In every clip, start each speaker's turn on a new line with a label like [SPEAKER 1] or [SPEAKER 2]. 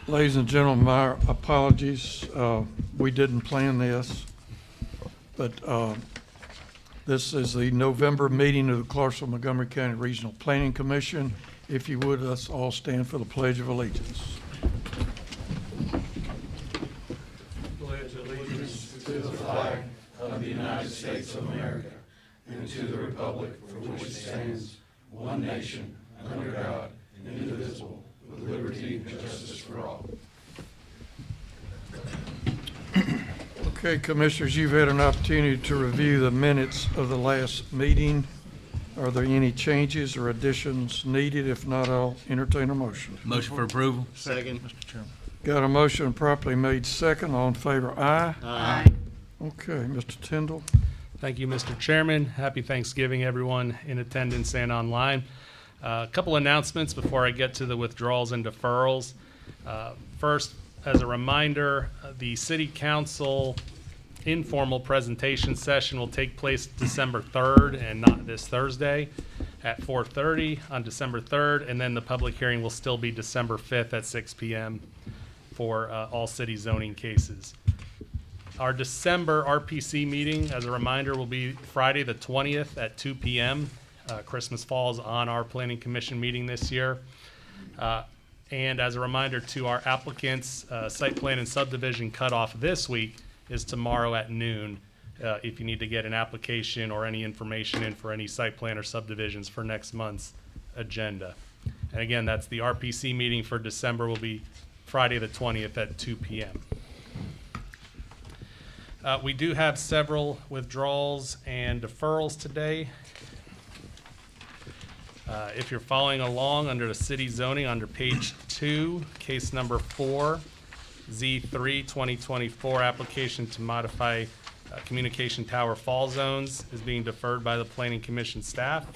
[SPEAKER 1] Ladies and gentlemen, my apologies. We didn't plan this, but this is the November meeting of the Clarksville Montgomery County Regional Planning Commission. If you would, let's all stand for the Pledge of Allegiance. Pledge allegiance to the flag of the United States of America and to the republic for which it stands, one nation, under God, indivisible, with liberty and justice for all. Okay, Commissioners, you've had an opportunity to review the minutes of the last meeting. Are there any changes or additions needed? If not, I'll entertain a motion.
[SPEAKER 2] Motion for approval.
[SPEAKER 3] Second. Mr. Chairman.
[SPEAKER 1] Got a motion properly made second. All in favor, aye.
[SPEAKER 3] Aye.
[SPEAKER 1] Okay, Mr. Tyndall.
[SPEAKER 4] Thank you, Mr. Chairman. Happy Thanksgiving, everyone in attendance and online. A couple announcements before I get to the withdrawals and deferrals. First, as a reminder, the City Council informal presentation session will take place December 3rd and not this Thursday at 4:30 on December 3rd, and then the public hearing will still be December 5th at 6 p.m. for all city zoning cases. Our December RPC meeting, as a reminder, will be Friday the 20th at 2 p.m. Christmas falls on our Planning Commission meeting this year. And as a reminder to our applicants, site plan and subdivision cutoff this week is tomorrow at noon. If you need to get an application or any information in for any site plan or subdivisions for next month's agenda. And again, that's the RPC meeting for December will be Friday the 20th at 2 p.m. We do have several withdrawals and deferrals today. If you're following along under the city zoning, under page 2, case number 4, Z3 2024, application to modify communication tower fall zones is being deferred by the Planning Commission staff.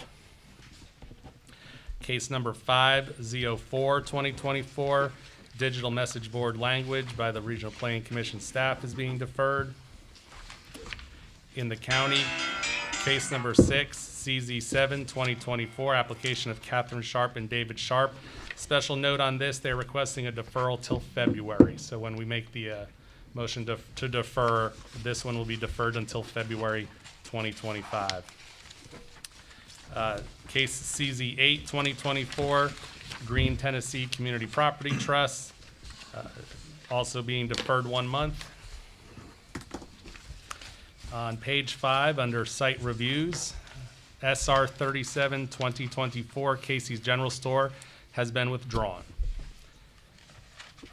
[SPEAKER 4] Case number 5, Z04 2024, digital message board language by the Regional Planning Commission staff is being deferred. In the county, case number 6, CZ7 2024, application of Catherine Sharp and David Sharp. Special note on this, they're requesting a deferral till February. So when we make the motion to defer, this one will be deferred until February 2025. Case CZ8 2024, Green Tennessee Community Property Trust, also being deferred 1 month. On page 5, under site reviews, SR 37 2024, Casey's General Store has been withdrawn.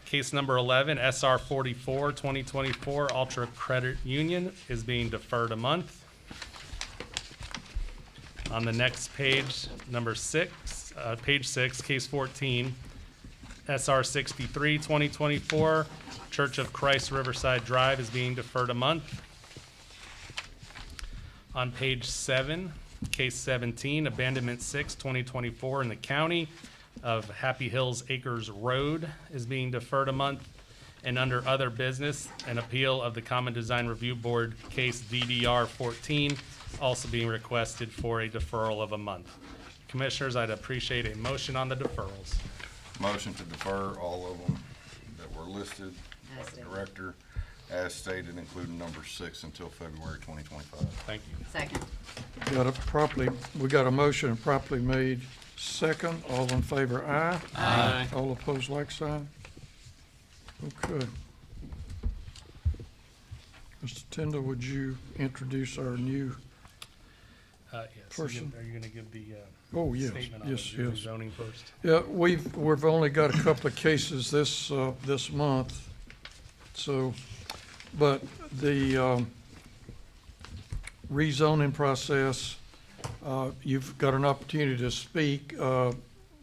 [SPEAKER 4] Case number 11, SR 44 2024, Ultra Credit Union is being deferred a month. On the next page, number 6, page 6, case 14, SR 63 2024, Church of Christ Riverside Drive is being deferred a month. On page 7, case 17, Abandonment 6 2024 in the county of Happy Hills Acres Road is being deferred a month. And under other business, an appeal of the Common Design Review Board case DDR 14 also being requested for a deferral of a month. Commissioners, I'd appreciate a motion on the deferrals.
[SPEAKER 5] Motion to defer all of them that were listed by the director as stated, including number 6 until February 2025.
[SPEAKER 4] Thank you.
[SPEAKER 3] Second.
[SPEAKER 1] We got a motion properly made second. All in favor, aye.
[SPEAKER 3] Aye.
[SPEAKER 1] All opposed, like sign. Okay. Mr. Tyndall, would you introduce our new
[SPEAKER 4] Yes.
[SPEAKER 1] Person.
[SPEAKER 4] Are you going to give the
[SPEAKER 1] Oh, yes,
[SPEAKER 4] statement on
[SPEAKER 1] yes,
[SPEAKER 4] the
[SPEAKER 1] yes.
[SPEAKER 4] zoning first?
[SPEAKER 1] Yeah, we've only got a couple of cases this month, so, but the rezoning process, you've got an opportunity to speak.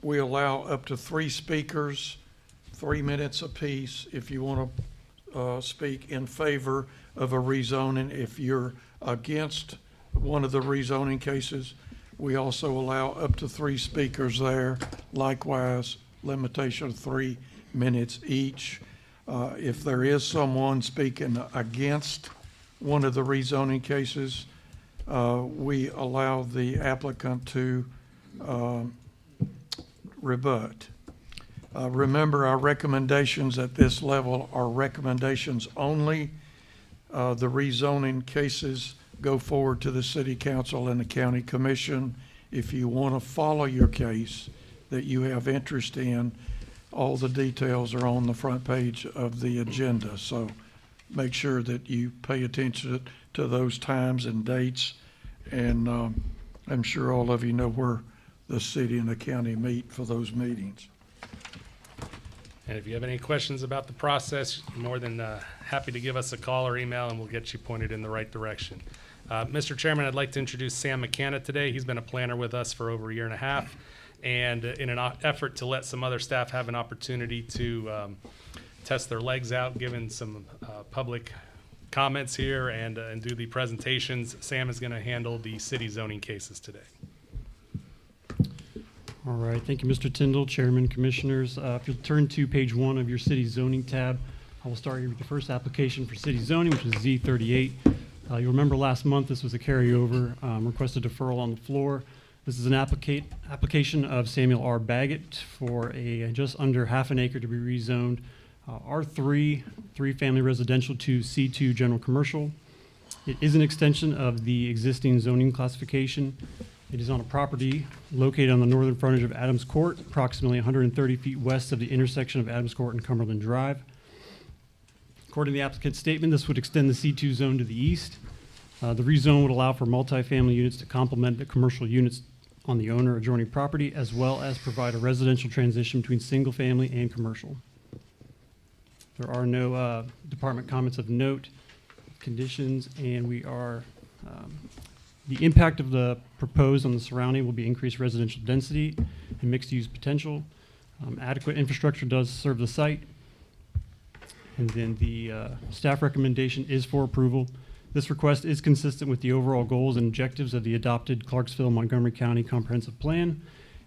[SPEAKER 1] We allow up to 3 speakers, 3 minutes apiece, if you want to speak in favor of a rezoning. If you're against one of the rezoning cases, we also allow up to 3 speakers there. Likewise, limitation of 3 minutes each. If there is someone speaking against one of the rezoning cases, we allow the applicant to rebut. Remember, our recommendations at this level are recommendations only. The rezoning cases go forward to the city council and the county commission. If you want to follow your case that you have interest in, all the details are on the front page of the agenda. So make sure that you pay attention to those times and dates. And I'm sure all of you know where the city and the county meet for those meetings.
[SPEAKER 4] And if you have any questions about the process, you're more than happy to give us a call or email, and we'll get you pointed in the right direction. Mr. Chairman, I'd like to introduce Sam McCanna today. He's been a planner with us for over a year and a half. And in an effort to let some other staff have an opportunity to test their legs out, given some public comments here and do the presentations, Sam is going to handle the city zoning cases today.
[SPEAKER 2] All right, thank you, Mr. Tyndall, Chairman, Commissioners. If you'll turn to page 1 of your city zoning tab, I will start here with the first application for city zoning, which is Z38. You'll remember last month this was a carryover, requested deferral on the floor. This is an application of Samuel R. Baggett for a just under half an acre to be rezoned R3, 3-family residential to C2 general commercial. It is an extension of the existing zoning classification. It is on a property located on the northern frontage of Adams Court, approximately 130 feet west of the intersection of Adams Court and Cumberland Drive. According to the applicant's statement, this would extend the C2 zone to the east. The rezone would allow for multifamily units to complement the commercial units on the owner adjoining property, as well as provide a residential transition between single family and commercial. There are no department comments of note, conditions, and we are the impact of the proposed on the surrounding will be increased residential density and mixed-use potential. Adequate infrastructure does serve the site. And then the staff recommendation is for approval. This request is consistent with the overall goals and objectives of the adopted Clarksville-Montgomery County Comprehensive Plan.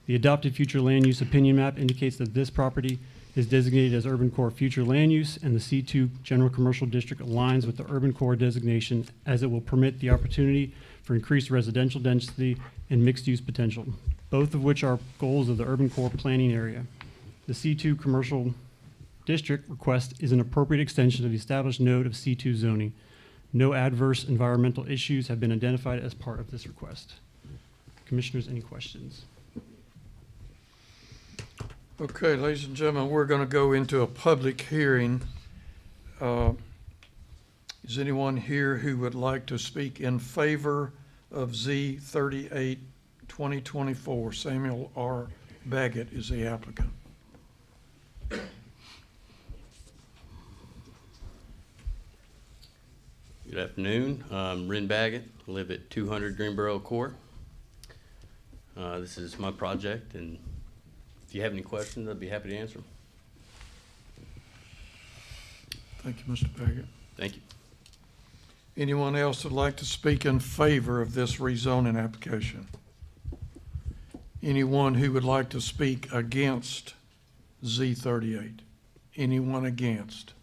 [SPEAKER 2] The adopted future land use opinion map indicates that this property is designated as urban core future land use, and the C2 general commercial district aligns with the urban core designation, as it will permit the opportunity for increased residential density and mixed-use potential, both of which are goals of the urban core planning area. The C2 commercial district request is an appropriate extension of the established node of C2 zoning. No adverse environmental issues have been identified as part of this request. Commissioners, any questions?
[SPEAKER 1] Okay, ladies and gentlemen, we're going to go into a public hearing. Is anyone here who would like to speak in favor of Z38 2024? Samuel R. Baggett is the applicant.
[SPEAKER 3] Good afternoon. I'm Ren Baggett. I live at 200 Greenboro Court. This is my project, and if you have any questions, I'd be happy to answer them.
[SPEAKER 1] Thank you, Mr. Baggett.
[SPEAKER 3] Thank you.
[SPEAKER 1] Anyone else would like to speak in favor of this rezoning application? Anyone who would like to speak against Z38? Anyone against?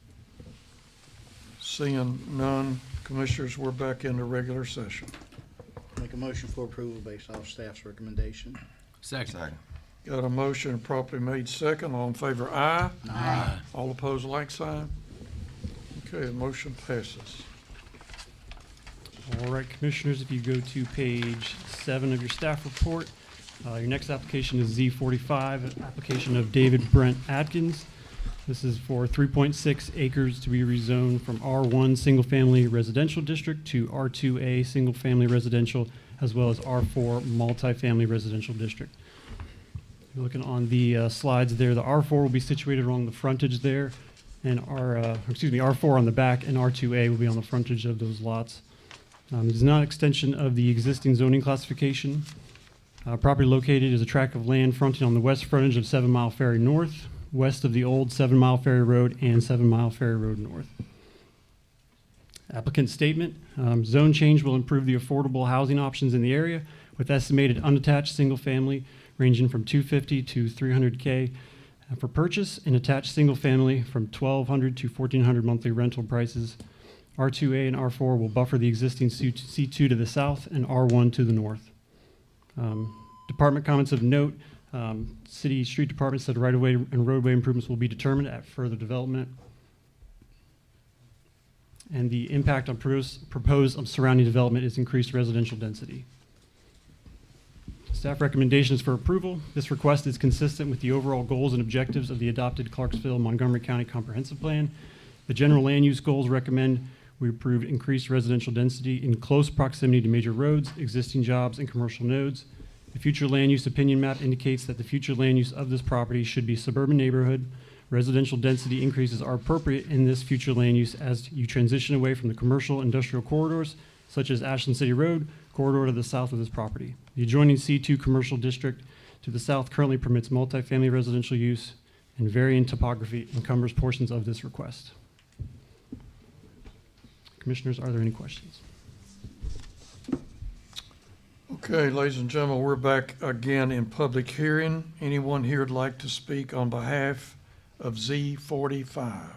[SPEAKER 1] Seeing none, Commissioners, we're back into regular session.
[SPEAKER 6] Make a motion for approval based off staff's recommendation.
[SPEAKER 5] Second.
[SPEAKER 1] Got a motion properly made second. All in favor, aye. Aye. All opposed, like sign. Okay, the motion passes.
[SPEAKER 2] All right, Commissioners, if you go to page 7 of your staff report, your next application is Z45, an application of David Brent Atkins. This is for 3.6 acres to be rezoned from R1 single-family residential district to R2A single-family residential, as well as R4 multifamily residential district. You're looking on the slides there. The R4 will be situated along the frontage there, and R4 on the back, and R2A will be on the frontage of those lots. It is not an extension of the existing zoning classification. Property located is a tract of land fronting on the west frontage of 7 Mile Ferry North, west of the old 7 Mile Ferry Road and 7 Mile Ferry Road North. Applicant statement, zone change will improve the affordable housing options in the area with estimated unattached single family ranging from 250 to 300K for purchase, and attached single family from 1,200 to 1,400 monthly rental prices. R2A and R4 will buffer the existing C2 to the south and R1 to the north. Department comments of note, City Street Department said right-of-way and roadway improvements will be determined at further development. And the impact on proposed surrounding development is increased residential density. Staff recommendations for approval. This request is consistent with the overall goals and objectives of the adopted Clarksville-Montgomery County Comprehensive Plan. The general land use goals recommend we approve increased residential density in close proximity to major roads, existing jobs, and commercial nodes. The future land use opinion map indicates that the future land use of this property should be suburban neighborhood. Residential density increases are appropriate in this future land use as you transition away from the commercial industrial corridors, such as Ashland City Road, corridor to the south of this property. The adjoining C2 commercial district to the south currently permits multifamily residential use, and varying topography encumbers portions of this request. Commissioners, are there any questions?
[SPEAKER 1] Okay, ladies and gentlemen, we're back again in public hearing. Anyone here would like to speak on behalf of Z45?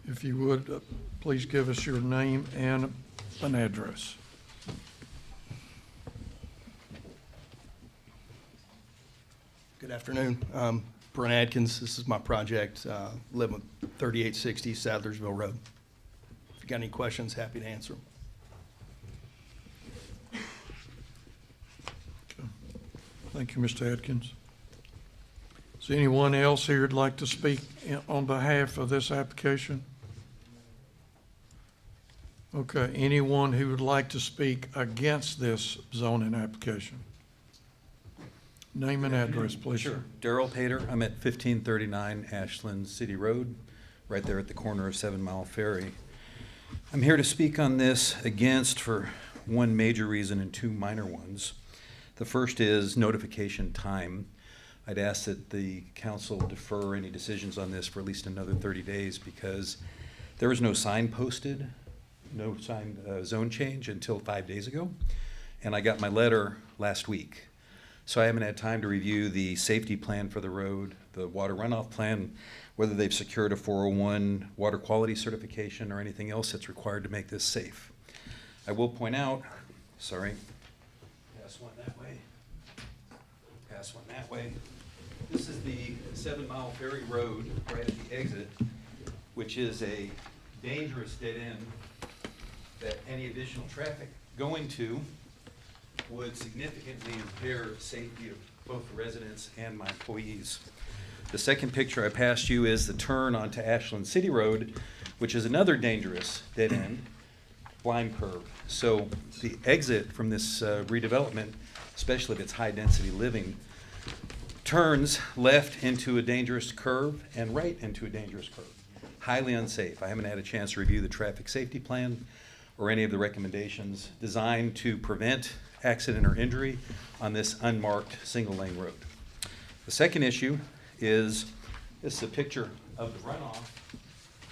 [SPEAKER 1] If you would, please give us your name and an address.
[SPEAKER 7] Good afternoon. Brent Adkins. This is my project. Live on 3860 Sadlersville Road. If you got any questions, happy to answer them.
[SPEAKER 1] Okay. Thank you, Mr. Atkins. Is there anyone else here who'd like to speak on behalf of this application? Okay, anyone who would like to speak against this zoning application? Name and address, please.
[SPEAKER 8] Sure. Darrell Pater. I'm at 1539 Ashland City Road, right there at the corner of 7 Mile Ferry. I'm here to speak on this against for one major reason and two minor ones. The first is notification time. I'd ask that the council defer any decisions on this for at least another 30 days because there was no sign posted, no sign zone change until 5 days ago. And I got my letter last week. So I haven't had time to review the safety plan for the road, the water runoff plan, whether they've secured a 401 water quality certification or anything else that's required to make this safe. I will point out, sorry, pass one that way, pass one that way. This is the 7 Mile Ferry Road right at the exit, which is a dangerous dead end that any additional traffic going to would significantly impair safety of both the residents and my employees. The second picture I passed you is the turn onto Ashland City Road, which is another dangerous dead end, blind curve. So the exit from this redevelopment, especially if it's high density living, turns left into a dangerous curve and right into a dangerous curve. Highly unsafe. I haven't had a chance to review the traffic safety plan or any of the recommendations designed to prevent accident or injury on this unmarked single lane road. The second issue is, this is a picture of the runoff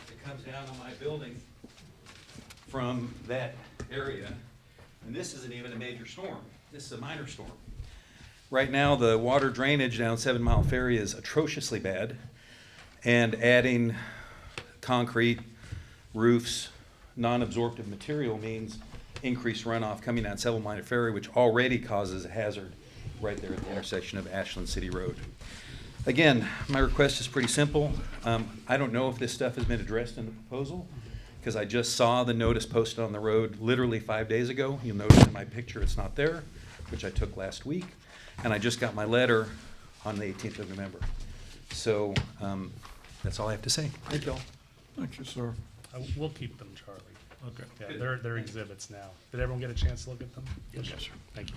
[SPEAKER 8] that comes down on my building from that area. And this isn't even a major storm. This is a minor storm. Right now, the water drainage down 7 Mile Ferry is atrociously bad, and adding concrete, roofs, non-absorptive material means increased runoff coming down 7 Mile Ferry, which already causes a hazard right there at the intersection of Ashland City Road. Again, my request is pretty simple. I don't know if this stuff has been addressed in the proposal, because I just saw the notice posted on the road literally 5 days ago. You'll notice in my picture it's not there, which I took last week. And I just got my letter on the 18th of November. So that's all I have to say. Thank you all.
[SPEAKER 1] Thank you, sir.
[SPEAKER 4] We'll keep them, Charlie.
[SPEAKER 1] Okay.
[SPEAKER 4] Yeah, they're exhibits now. Did everyone get a chance to look at them?
[SPEAKER 1] Yes, sir.
[SPEAKER 4] Thank you.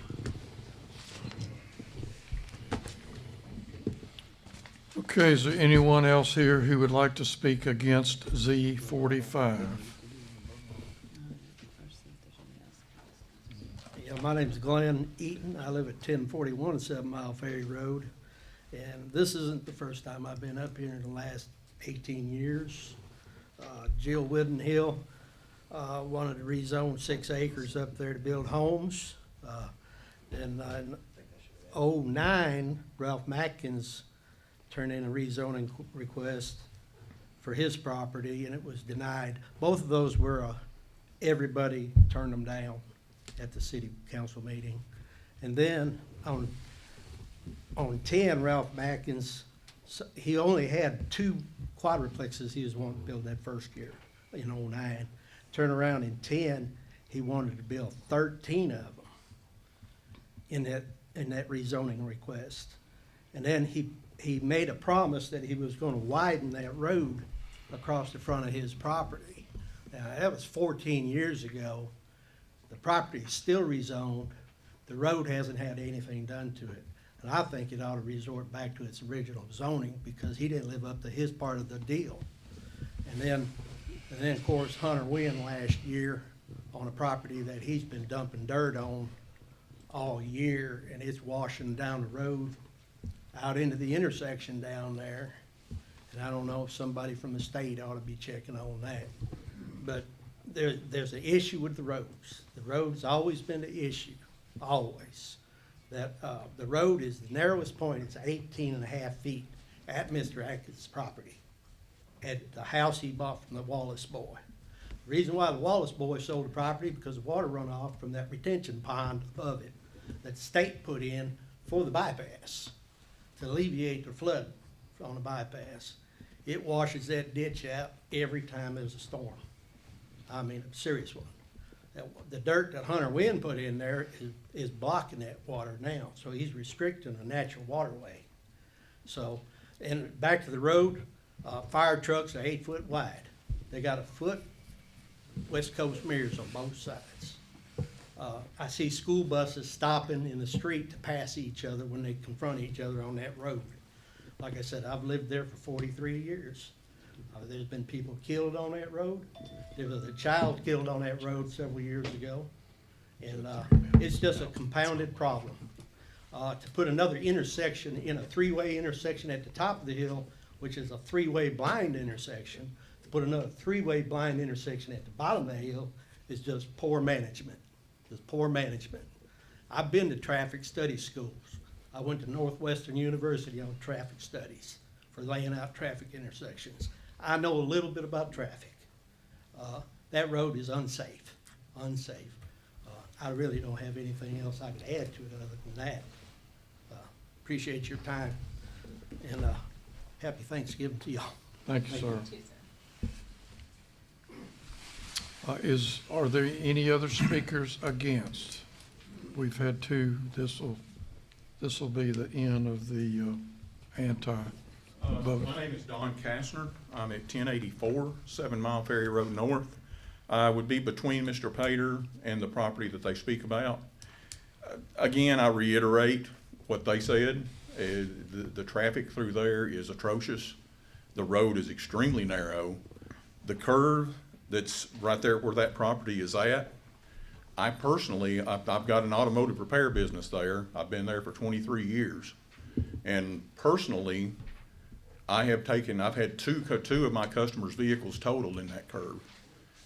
[SPEAKER 1] Okay, is there anyone else here who would like to speak against Z45?
[SPEAKER 6] Yeah, my name's Glenn Eaton. I live at 1041 7 Mile Ferry Road. And this isn't the first time I've been up here in the last 18 years. Jill Woodenhill wanted to rezone 6 acres up there to build homes. Then in '09, Ralph Matkins turned in a rezoning request for his property, and it was denied. Both of those were, everybody turned them down at the city council meeting. And then on on 10, Ralph Mackins, he only had 2 quadruplexes he was wanting to build that first year in '09. Turn around in 10, he wanted to build 13 of them in that rezoning request. And then he made a promise that he was gonna widen that road across the front of his property. Now, that was 14 years ago. The property is still rezoned. The road hasn't had anything done to it. And I think it ought to resort back to its original zoning because he didn't live up to his part of the deal. And then of course, Hunter Wynn last year on a property that he's been dumping dirt on all year, and it's washing down the road out into the intersection down there. And I don't know if somebody from the state ought to be checking on that. But there's an issue with the roads. The road's always been the issue, always. That the road is the narrowest point, it's 18.5 feet at Mr. Atkins' property, at the house he bought from the Wallace boy. The reason why the Wallace boy sold the property because of water runoff from that retention pond above it that the state put in for the bypass to alleviate the flood on the bypass. It washes that ditch out every time there's a storm. I mean, a serious one. The dirt that Hunter Wynn put in there is blocking that water now, so he's restricting a natural waterway. So, and back to the road, fire trucks are 8 foot wide. They got a foot West Coast mirrors on both sides. I see school buses stopping in the street to pass each other when they confront each other on that road. Like I said, I've lived there for 43 years. There's been people killed on that road. There was a child killed on that road several years ago. And it's just a compounded problem. To put another intersection in a 3-way intersection at the top of the hill, which is a 3-way blind intersection, to put another 3-way blind intersection at the bottom of the hill is just poor management. Just poor management. I've been to traffic study schools. I went to Northwestern University on traffic studies for laying out traffic intersections. I know a little bit about traffic. That road is unsafe. I really don't have anything else I could add to it other than that. Appreciate your time, and happy Thanksgiving to y'all.
[SPEAKER 1] Thank you, sir. Are there any other speakers against? We've had 2. This will be the end of the anti.
[SPEAKER 9] My name is Don Kastner. I'm at 1084 7 Mile Ferry Road North. I would be between Mr. Pater and the property that they speak about. Again, I reiterate what they said. The traffic through there is atrocious. The road is extremely narrow. The curve that's right there where that property is at, I've got an automotive repair business there. I've been there for 23 years. And personally, I've had two of my customers' vehicles totaled in that curve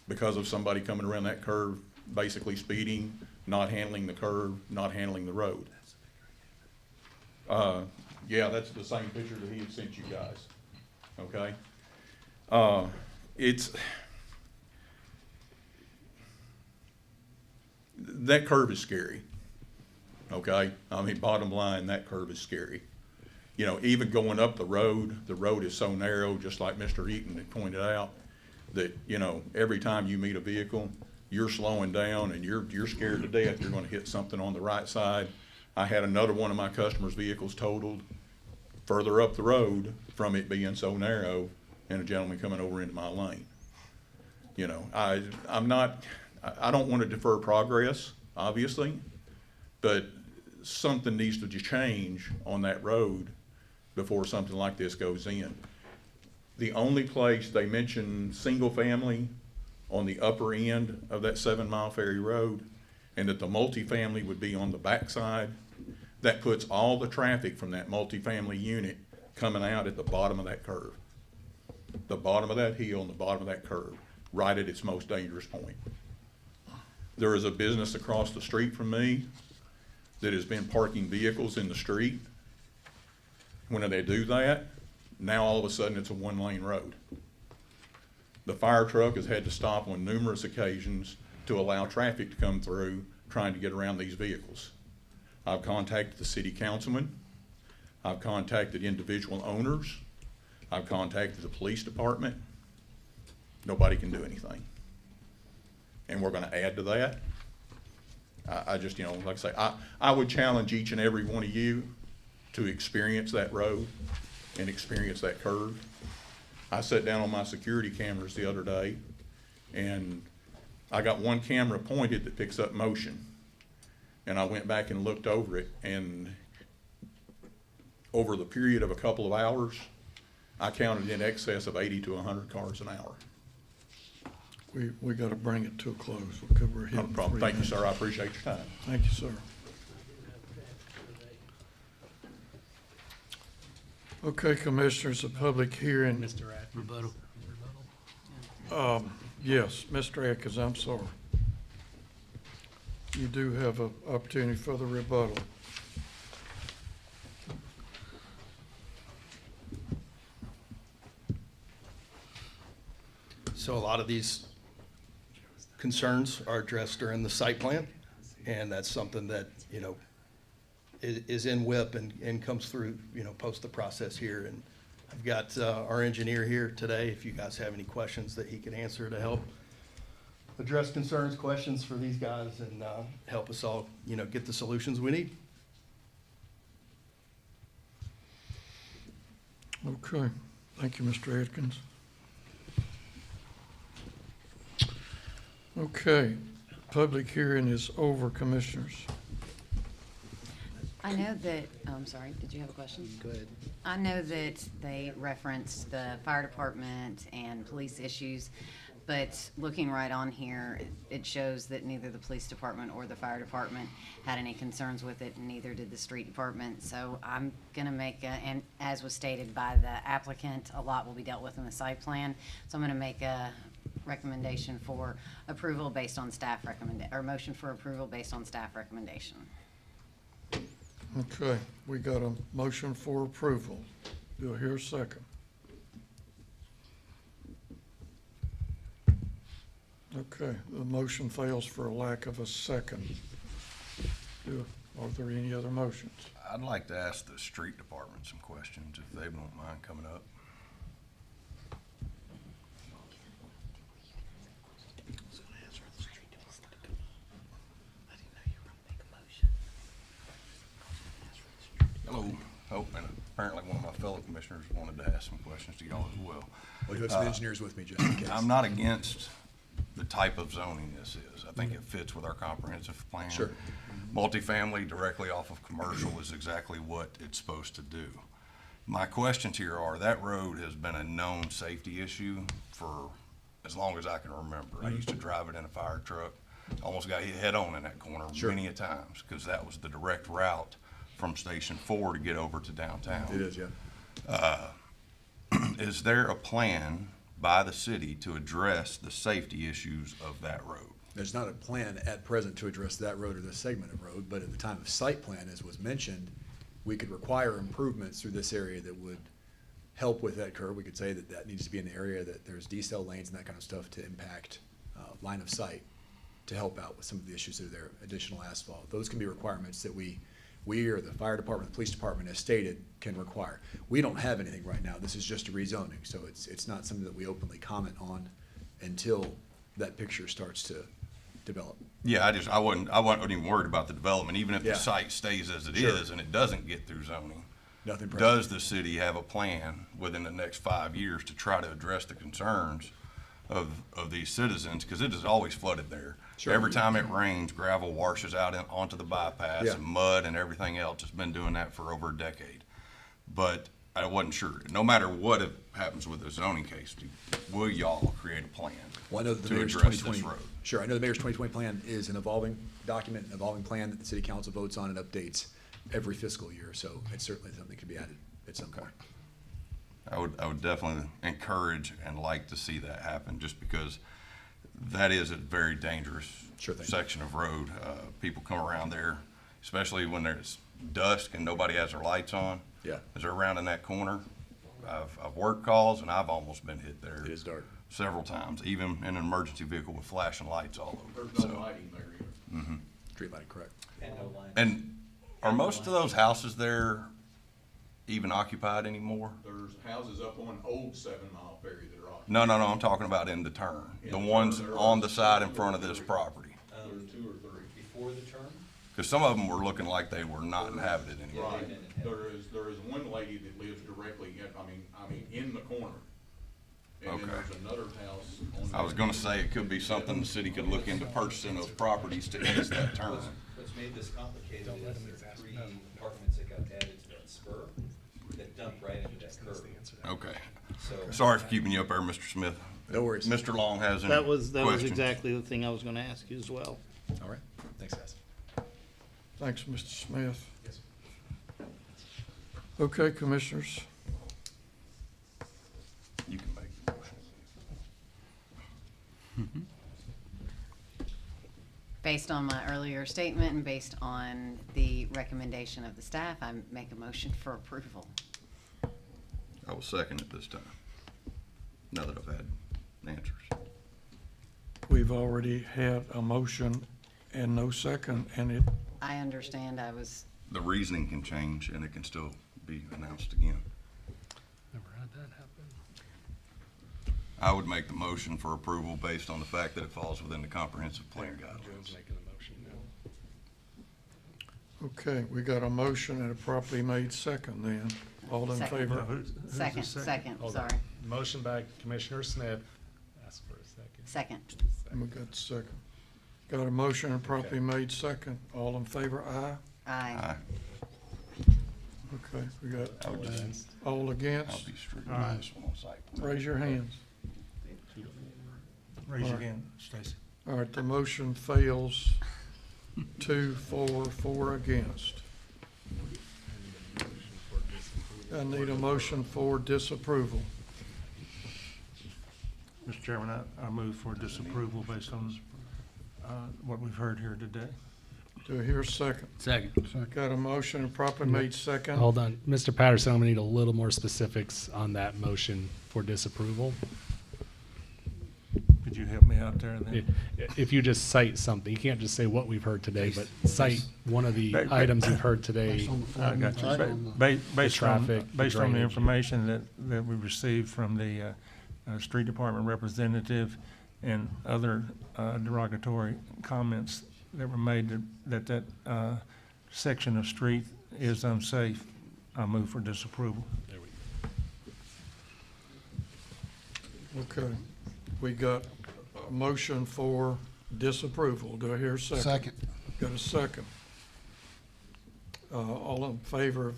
[SPEAKER 9] because of somebody coming around that curve, basically speeding, not handling the curve, not handling the road. Yeah, that's the same picture that he had sent you guys, okay? That curve is scary, okay? I mean, bottom line, that curve is scary. You know, even going up the road is so narrow, just like Mr. Eaton had pointed out, that, you know, every time you meet a vehicle, you're slowing down and you're scared to death you're gonna hit something on the right side. I had another one of my customers' vehicles totaled further up the road from it being so narrow and a gentleman coming over into my lane. You know, I don't want to defer progress, obviously, but something needs to change on that road before something like this goes in. The only place they mention single family on the upper end of that 7 Mile Ferry Road, and that the multifamily would be on the backside, that puts all the traffic from that multifamily unit coming out at the bottom of that curve. The bottom of that hill and the bottom of that curve, right at its most dangerous point. There is a business across the street from me that has been parking vehicles in the street. When they do that, now all of a sudden it's a 1-lane road. The fire truck has had to stop on numerous occasions to allow traffic to come through, trying to get around these vehicles. I've contacted the city councilman. I've contacted individual owners. I've contacted the police department. Nobody can do anything. And we're gonna add to that. I just, you know, like I say, I would challenge each and every one of you to experience that road and experience that curve. I sat down on my security cameras the other day, and I got one camera pointed that picks up motion. And I went back and looked over it, and over the period of a couple of hours, I counted in excess of 80 to 100 cars an hour.
[SPEAKER 1] We gotta bring it to a close, because we're
[SPEAKER 9] Not a
[SPEAKER 1] hitting
[SPEAKER 9] problem.
[SPEAKER 1] 3
[SPEAKER 9] Thank you,
[SPEAKER 1] minutes.
[SPEAKER 9] sir. I appreciate your time.
[SPEAKER 1] Thank you, sir. Okay, Commissioners, a public hearing.
[SPEAKER 4] Mr. Atkins.
[SPEAKER 1] Yes, Mr. Atkins, I'm sorry. You do have an opportunity for the rebuttal.
[SPEAKER 7] So a lot of these concerns are addressed during the site plan, and that's something that, you know, is in WIP and comes through, you know, post the process here. And I've got our engineer here today, if you guys have any questions that he can answer to help address concerns, questions for these guys, and help us all, you know, get the solutions we need.
[SPEAKER 1] Okay, thank you, Mr. Atkins. Okay, public hearing is over, Commissioners.
[SPEAKER 10] I know that, oh, I'm sorry, did you have a question? Go ahead. I know that they referenced the fire department and police issues, but looking right on here, it shows that neither the police department or the fire department had any concerns with it, and neither did the street department. So I'm gonna make and as was stated by the applicant, a lot will be dealt with in the site plan. So I'm gonna make a recommendation for approval based on staff or motion for approval based on staff recommendation.
[SPEAKER 1] Okay, we got a motion for approval. Do I hear a second? Okay, the motion fails for a lack of a second. Are there any other motions?
[SPEAKER 5] I'd like to ask the street department some questions, if they don't mind coming up. Hello. Oh, and apparently one of my fellow commissioners wanted to ask some questions to y'all as well.
[SPEAKER 11] Well, you have some engineers with me, just in case.
[SPEAKER 5] I'm not against the type of zoning this is. I think it fits with our comprehensive plan.
[SPEAKER 11] Sure.
[SPEAKER 5] Multifamily directly off of commercial is exactly what it's supposed to do. My questions here are, that road has been a known safety issue for as long as I can remember. I used to drive it in a fire truck, almost got hit head-on in that corner
[SPEAKER 11] Sure.
[SPEAKER 5] many a times, because that was the direct route from Station 4 to get over to downtown.
[SPEAKER 11] It is, yeah.
[SPEAKER 5] Is there a plan by the city to address the safety issues of that road?
[SPEAKER 11] There's not a plan at present to address that road or this segment of road, but at the time of site plan, as was mentioned, we could require improvements through this area that would help with that curve. We could say that that needs to be in the area that there's decel lanes and that kind of stuff to impact line of sight, to help out with some of the issues that are there, additional asphalt. Those can be requirements that we or the fire department, the police department, as stated, can require. We don't have anything right now. This is just a rezoning, so it's not something that we openly comment on until that picture starts to develop.
[SPEAKER 5] Yeah, I wasn't even worried about the development, even if
[SPEAKER 11] Yeah.
[SPEAKER 5] the site stays as it
[SPEAKER 11] Sure.
[SPEAKER 5] is and it doesn't get through zoning.
[SPEAKER 11] Nothing present.
[SPEAKER 5] Does the city have a plan within the next 5 years to try to address the concerns of these citizens? Because it is always flooded there.
[SPEAKER 11] Sure.
[SPEAKER 5] Every time it rains, gravel washes out onto the bypass,
[SPEAKER 11] Yeah.
[SPEAKER 5] and mud and everything else. It's been doing that for over a decade. But I wasn't sure, no matter what happens with the zoning case, will y'all create a plan
[SPEAKER 11] Well, I know that the
[SPEAKER 5] to
[SPEAKER 11] mayor's
[SPEAKER 5] address
[SPEAKER 11] 2020.
[SPEAKER 5] this road?
[SPEAKER 11] Sure, I know the mayor's 2020 plan is an evolving document, an evolving plan that the city council votes on and updates every fiscal year, so it's certainly something that can be added at some point.
[SPEAKER 5] I would definitely encourage and like to see that happen, just because that is a very dangerous
[SPEAKER 11] Sure thing.
[SPEAKER 5] section of road. People come around there, especially when there's dusk and nobody has their lights on.
[SPEAKER 11] Yeah.
[SPEAKER 5] As they're around in that corner, I've worked calls and I've almost been hit there.
[SPEAKER 11] It is dark.
[SPEAKER 5] Several times, even in an emergency vehicle with flashing lights all over.
[SPEAKER 9] There's no
[SPEAKER 5] So-
[SPEAKER 9] lighting there either.
[SPEAKER 11] Street lighting, correct.
[SPEAKER 5] And are most of those houses there even occupied anymore?
[SPEAKER 9] There's houses up on Old 7 Mile Ferry that are occupied.
[SPEAKER 5] No, I'm talking about in the turn.
[SPEAKER 9] In
[SPEAKER 5] The
[SPEAKER 9] the
[SPEAKER 5] ones
[SPEAKER 9] turn, there
[SPEAKER 5] on
[SPEAKER 9] are
[SPEAKER 5] the side in
[SPEAKER 9] two or
[SPEAKER 5] front of this
[SPEAKER 9] three.
[SPEAKER 5] property.
[SPEAKER 9] There's 2 or 3.
[SPEAKER 8] Before the term?
[SPEAKER 5] Because some of them were looking like they were not inhabited anymore.
[SPEAKER 9] Right. There is one lady that lives directly, I mean, in the corner. And then
[SPEAKER 5] Okay.
[SPEAKER 9] there's another house on.
[SPEAKER 5] I was gonna say, it could be something the city could look into purchasing those properties to ease that turn.
[SPEAKER 8] What's made this complicated is there are 3 apartments that got added to that spur that dump right into that curve.
[SPEAKER 5] Okay.
[SPEAKER 8] So,
[SPEAKER 5] Sorry for keeping you up there, Mr. Smith.
[SPEAKER 11] No worries.
[SPEAKER 5] Mr. Long has any
[SPEAKER 12] That was
[SPEAKER 5] questions?
[SPEAKER 12] exactly the thing I was gonna ask you as well.
[SPEAKER 11] All right, thanks, guys.
[SPEAKER 1] Thanks, Mr. Smith.
[SPEAKER 11] Yes.
[SPEAKER 1] Okay, commissioners.
[SPEAKER 5] You can make the motion.
[SPEAKER 10] Based on my earlier statement and based on the recommendation of the staff, I make a motion for approval.
[SPEAKER 5] I will second it this time, now that I've had answers.
[SPEAKER 1] We've already had a motion and no second, and it,
[SPEAKER 10] I understand I was,
[SPEAKER 5] The reasoning can change and it can still be announced again.
[SPEAKER 4] Never had that happen.
[SPEAKER 5] I would make the motion for approval based on the fact that it falls within the comprehensive plan
[SPEAKER 4] Joe's
[SPEAKER 5] guidelines.
[SPEAKER 4] making the motion now.
[SPEAKER 1] okay, we got a motion and a properly made second then. All in
[SPEAKER 10] Second.
[SPEAKER 1] favor?
[SPEAKER 10] second,
[SPEAKER 4] Hold
[SPEAKER 10] sorry,
[SPEAKER 4] on. Motion by Commissioner Smith. Ask for a second.
[SPEAKER 10] second.
[SPEAKER 1] And we got the second. Got a motion and properly made second. All in favor, aye?
[SPEAKER 10] Aye.
[SPEAKER 5] Aye.
[SPEAKER 1] Okay, we got
[SPEAKER 5] I would just,
[SPEAKER 1] all
[SPEAKER 5] I'll
[SPEAKER 1] against?
[SPEAKER 5] be strict on this one on site.
[SPEAKER 1] Raise your hands.
[SPEAKER 13] Raise your
[SPEAKER 1] All right.
[SPEAKER 13] hand, Stacy.
[SPEAKER 1] All right, the motion fails 2, 4 against. I need a motion for disapproval.
[SPEAKER 13] Mr. Chairman, I move for disapproval based on what we've heard here today.
[SPEAKER 1] Do I hear a second?
[SPEAKER 4] Second.
[SPEAKER 1] Got a motion and properly made second.
[SPEAKER 4] Hold on. Mr. Patterson, I'm gonna need a little more specifics on that motion for disapproval.
[SPEAKER 13] Could you help me out there then?
[SPEAKER 4] If you just cite something, you can't just say what we've heard today, but cite one of the items you've heard today.
[SPEAKER 13] I got you. Based
[SPEAKER 4] traffic,
[SPEAKER 13] on the
[SPEAKER 4] drainage.
[SPEAKER 13] information that we received from the street department representative and other derogatory comments that were made that section of street is unsafe, I move for disapproval.
[SPEAKER 1] Okay, we got a motion for disapproval. Do I hear a second?
[SPEAKER 12] Second.
[SPEAKER 1] Got a second. All in favor,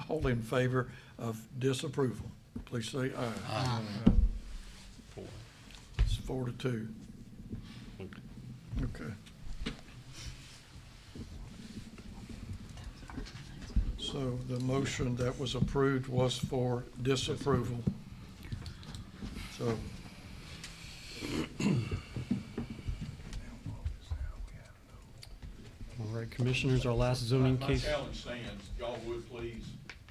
[SPEAKER 1] all in favor of disapproval, please say aye.
[SPEAKER 12] Aye.
[SPEAKER 1] It's 4-2. Okay. So the motion that was approved was for disapproval. So,
[SPEAKER 2] All right, commissioners, our last zoning
[SPEAKER 9] My
[SPEAKER 2] case.
[SPEAKER 9] challenge stands, y'all would please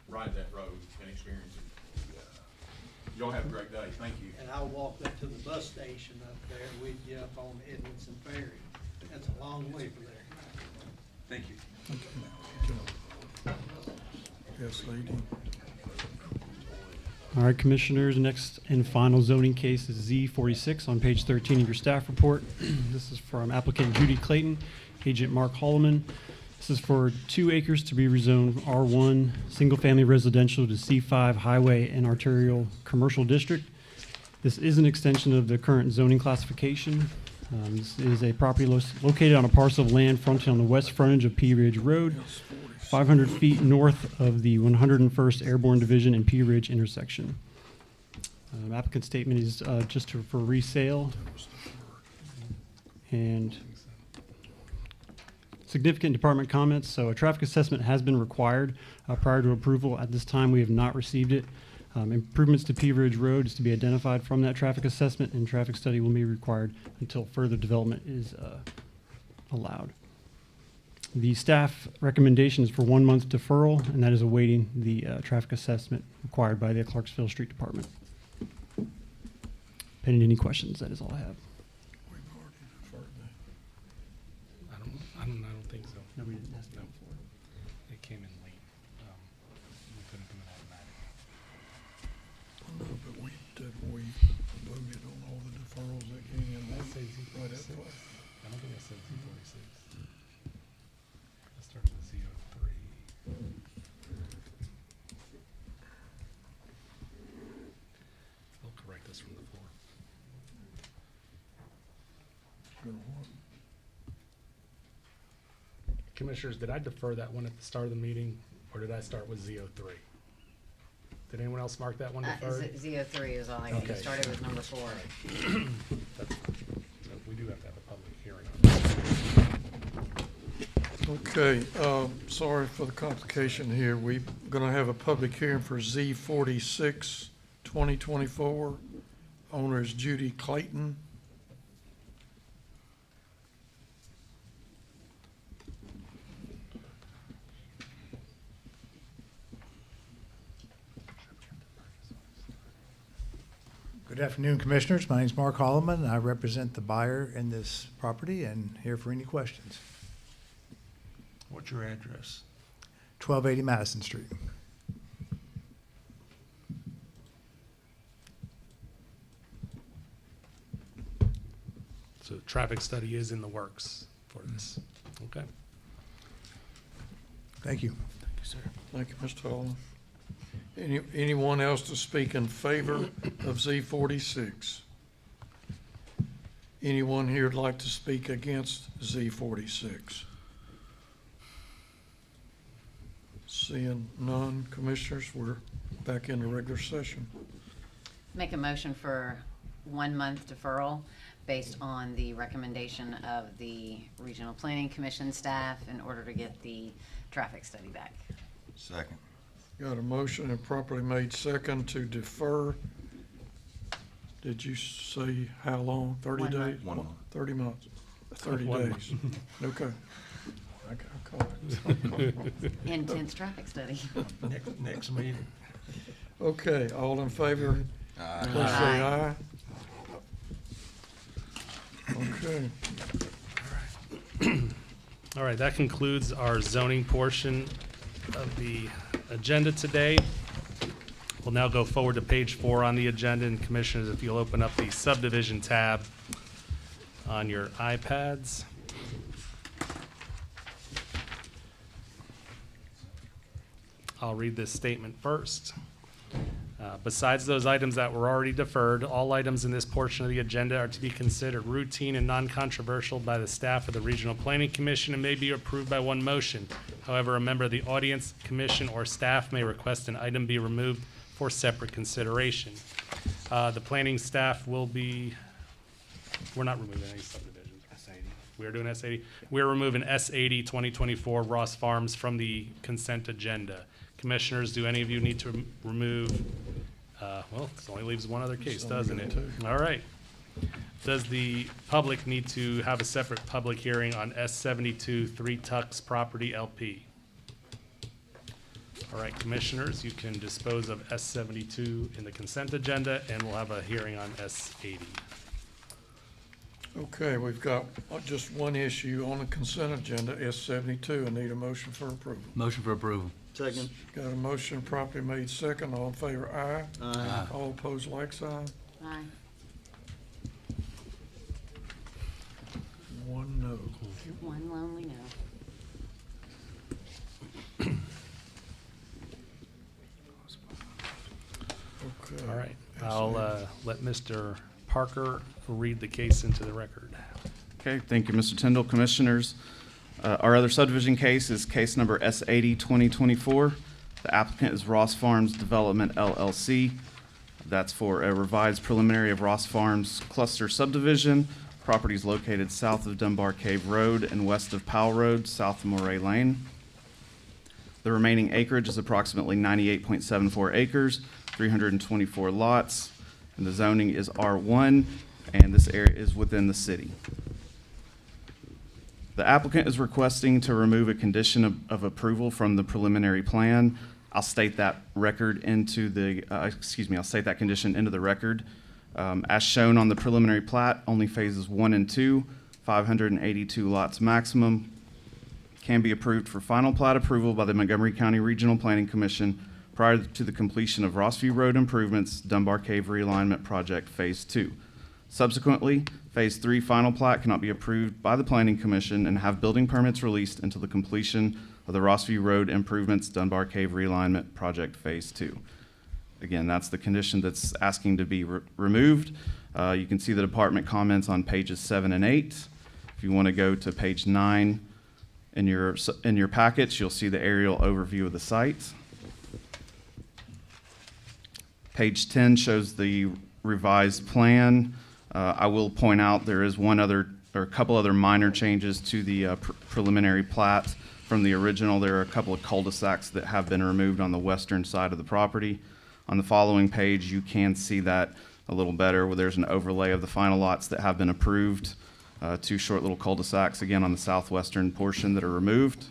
[SPEAKER 9] ride that road and experience it. Y'all have a great day, thank you.
[SPEAKER 6] And I walked up to the bus station up there with you up on Edmondson Ferry. That's a long way from there.
[SPEAKER 8] thank you.
[SPEAKER 1] yes, lady.
[SPEAKER 2] All right, commissioners, next and final zoning case is Z46 on page 13 of your staff report. This is from applicant Judy Clayton, agent Mark Holloman. This is for 2 acres to be rezoned R1, single-family residential to C5 highway and arterial commercial district. This is an extension of the current zoning classification. This is a property located on a parcel of land fronting on the west frontage of Pea Ridge Road, 500 feet north of the 101st Airborne Division and Pea Ridge intersection. Applicant statement is just for resale. And significant department comments. So a traffic assessment has been required prior to approval. At this time, we have not received it. Improvements to Pea Ridge Road is to be identified from that traffic assessment, and traffic study will be required until further development is allowed. The staff recommendation is for 1 month deferral, and that is awaiting the traffic assessment required by the Clarksville Street Department. Pending any questions, that is all I have.
[SPEAKER 4] I don't think so.
[SPEAKER 2] No, we didn't ask
[SPEAKER 4] No. It came in late. They'll correct us from the floor. Commissioners, did I defer that one at the start of the meeting, or did I start with Z03? Did anyone else mark that one deferred?
[SPEAKER 10] Z03 is all I got. You
[SPEAKER 4] Okay.
[SPEAKER 10] started with number 4.
[SPEAKER 4] So we do have to have a public hearing on this.
[SPEAKER 1] Okay, sorry for the complication here. We're gonna have a public hearing for Z46 2024. Owner is Judy Clayton.
[SPEAKER 14] Good afternoon, Commissioners. My name is Mark Holloman. I represent the buyer in this property and here for any questions.
[SPEAKER 13] What's your address?
[SPEAKER 14] 1280 Madison Street.
[SPEAKER 4] So traffic study is in the works for this. Okay.
[SPEAKER 14] Thank you.
[SPEAKER 1] Thank you, Mr. Holland. Anyone else to speak in favor of Z46? Anyone here would like to speak against Z46? Seeing none, Commissioners, we're back into regular session.
[SPEAKER 10] Make a motion for 1 month deferral based on the recommendation of the Regional Planning Commission staff in order to get the traffic study back.
[SPEAKER 5] Second.
[SPEAKER 1] Got a motion and properly made second to defer. Did you say how long? 30
[SPEAKER 10] 1
[SPEAKER 1] days?
[SPEAKER 10] month.
[SPEAKER 5] 1 month.
[SPEAKER 1] 30 months, 30
[SPEAKER 4] 1
[SPEAKER 1] days. Okay. I caught it.
[SPEAKER 10] Intense traffic study.
[SPEAKER 13] Next meeting.
[SPEAKER 1] Okay, all in favor, please say aye. Okay,
[SPEAKER 4] All right, that concludes our zoning portion of the agenda today. We'll now go forward to page 4 on the agenda, and Commissioners, if you'll open up the subdivision tab on your iPads. I'll read this statement first. Besides those items that were already deferred, all items in this portion of the agenda are to be considered routine and non-controversial by the staff of the Regional Planning Commission and may be approved by one motion. However, a member of the audience, commission, or staff may request an item be removed for separate consideration. The planning staff will be, we're not removing any subdivisions. S80. We're doing S80. We're removing S80 2024 Ross Farms from the consent agenda. Commissioners, do any of you need to remove, well, this only leaves one other case, doesn't it? All right. Does the public need to have a separate public hearing on S72 Three Tucks Property LP? All right, Commissioners, you can dispose of S72 in the consent agenda, and we'll have a hearing on S80.
[SPEAKER 1] okay, we've got just one issue on the consent agenda, S72. I need a motion for approval.
[SPEAKER 12] Motion for approval. Second.
[SPEAKER 1] Got a motion properly made second. All in favor, aye.
[SPEAKER 12] Aye.
[SPEAKER 1] All opposed, like sign.
[SPEAKER 10] Aye.
[SPEAKER 1] One no.
[SPEAKER 10] One lonely no.
[SPEAKER 1] Okay.
[SPEAKER 4] All right, I'll let Mr. Parker read the case into the record.
[SPEAKER 15] Okay, thank you, Mr. Tyndall. Commissioners, our other subdivision case is case number S80 2024. The applicant is Ross Farms Development LLC. That's for a revised preliminary of Ross Farms Cluster Subdivision. Property is located south of Dunbar Cave Road and west of Powell Road, south of Moray Lane. The remaining acreage is approximately 98.74 acres, 324 lots, and the zoning is R1, and this area is within the city. The applicant is requesting to remove a condition of approval from the preliminary plan. I'll state that I'll state that condition into the record. As shown on the preliminary plat, only phases 1 and 2, 582 lots maximum, can be approved for final plat approval by the Montgomery County Regional Planning Commission prior to the completion of Rossview Road improvements, Dunbar Cave Realignment Project Phase 2. Subsequently, Phase 3 final plat cannot be approved by the Planning Commission and have building permits released until the completion of the Rossview Road Improvements Dunbar Cave Realignment Project Phase 2. Again, that's the condition that's asking to be removed. You can see the department comments on pages 7 and 8. If you want to go to page 9 in your packets, you'll see the aerial overview of the site. Page 10 shows the revised plan. I will point out there is a couple other minor changes to the preliminary plat from the original. There are a couple of cul-de-sacs that have been removed on the western side of the property. On the following page, you can see that a little better, where there's an overlay of the final lots that have been approved. Two short little cul-de-sacs, again, on the southwestern portion that are removed.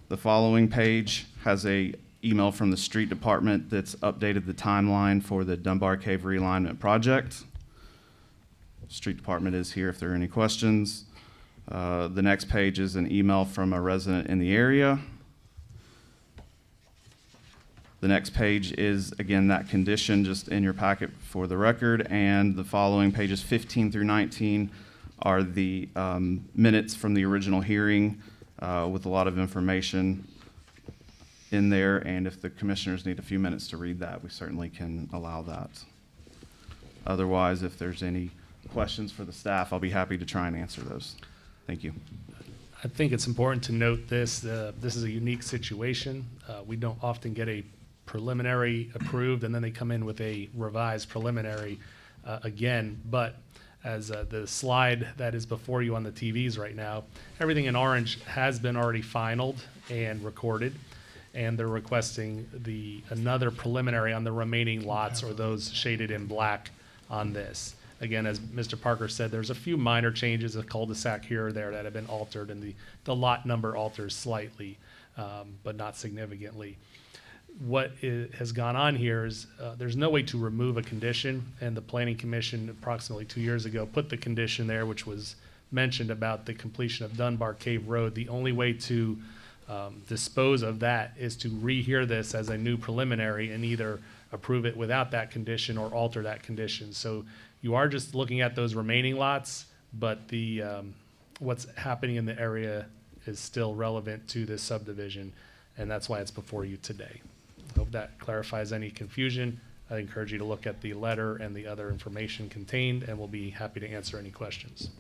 [SPEAKER 15] The following page has a email from the street department that's updated the timeline for the Dunbar Cave Realignment Project. Street department is here if there are any questions. The next page is an email from a resident in the area. The next page is, again, that condition just in your packet for the record, and the following pages 15 through 19 are the minutes from the original hearing with a lot of information in there, and if the commissioners need a few minutes to read that, we certainly can allow that. Otherwise, if there's any questions for the staff, I'll be happy to try and answer those. Thank you.
[SPEAKER 4] I think it's important to note this. This is a unique situation. We don't often get a preliminary approved and then they come in with a revised preliminary again. But as the slide that is before you on the TVs right now, everything in orange has been already finalized and recorded. And they're requesting another preliminary on the remaining lots or those shaded in black on this. Again, as Mr. Parker said, there's a few minor changes, a cul-de-sac here or there that have been altered, and the lot number alters slightly, but not significantly. What has gone on here is there's no way to remove a condition, and the Planning Commission approximately 2 years ago put the condition there, which was mentioned about the completion of Dunbar Cave Road. The only way to dispose of that is to rehear this as a new preliminary and either approve it without that condition or alter that condition. So you are just looking at those remaining lots, but the what's happening in the area is still relevant to this subdivision, and that's why it's before you today. Hope that clarifies any confusion. I encourage you to look at the letter and the other information contained, and we'll be happy to answer any questions.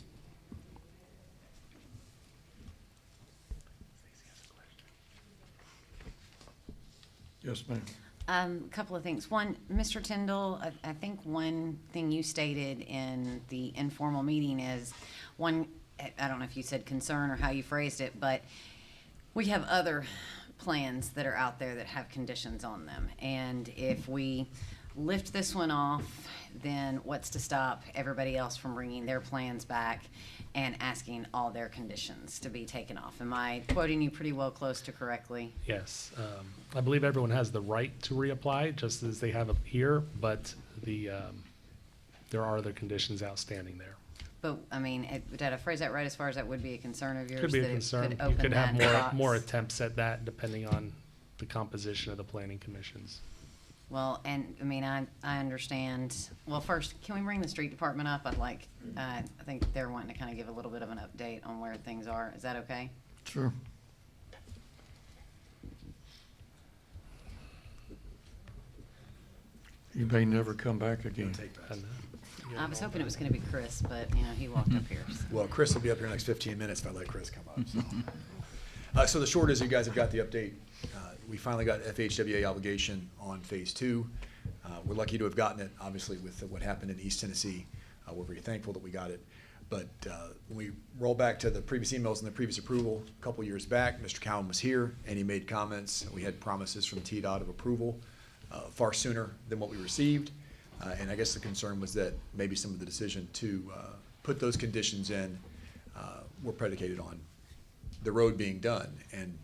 [SPEAKER 1] Yes, ma'am.
[SPEAKER 10] A couple of things. One, Mr. Tyndall, I think one thing you stated in the informal meeting is I don't know if you said concern or how you phrased it, but we have other plans that are out there that have conditions on them. And if we lift this one off, then what's to stop everybody else from bringing their plans back and asking all their conditions to be taken off? Am I quoting you pretty well close to correctly?
[SPEAKER 4] Yes, I believe everyone has the right to reapply, just as they have here, but there are other conditions outstanding there.
[SPEAKER 10] But, I mean, did I phrase that right as far as that would be a concern of yours?
[SPEAKER 4] Could be a
[SPEAKER 10] that it
[SPEAKER 4] concern. You
[SPEAKER 10] open
[SPEAKER 4] could have
[SPEAKER 10] that
[SPEAKER 4] more
[SPEAKER 10] box?
[SPEAKER 4] attempts at that depending on the composition of the planning commissions.
[SPEAKER 10] Well, and, I mean, I understand. Well, first, can we bring the street department up? I think they're wanting to kind of give a little bit of an update on where things are. Is that okay?
[SPEAKER 1] Sure. You may never come back again.
[SPEAKER 10] I was hoping it was gonna be Chris, but, he walked up here. So.
[SPEAKER 11] Well, Chris will be up here in the next 15 minutes if I let Chris come up. So the short is you guys have got the update. We finally got FHWA obligation on phase 2. We're lucky to have gotten it, obviously, with what happened in East Tennessee. We're very thankful that we got it. But when we roll back to the previous emails and the previous approval, a couple years back, Mr. Cowan was here and he made comments. We had promises from TDOT of approval far sooner than what we received. And I guess the concern was that maybe some of the decision to put those conditions in were predicated on the road being done. And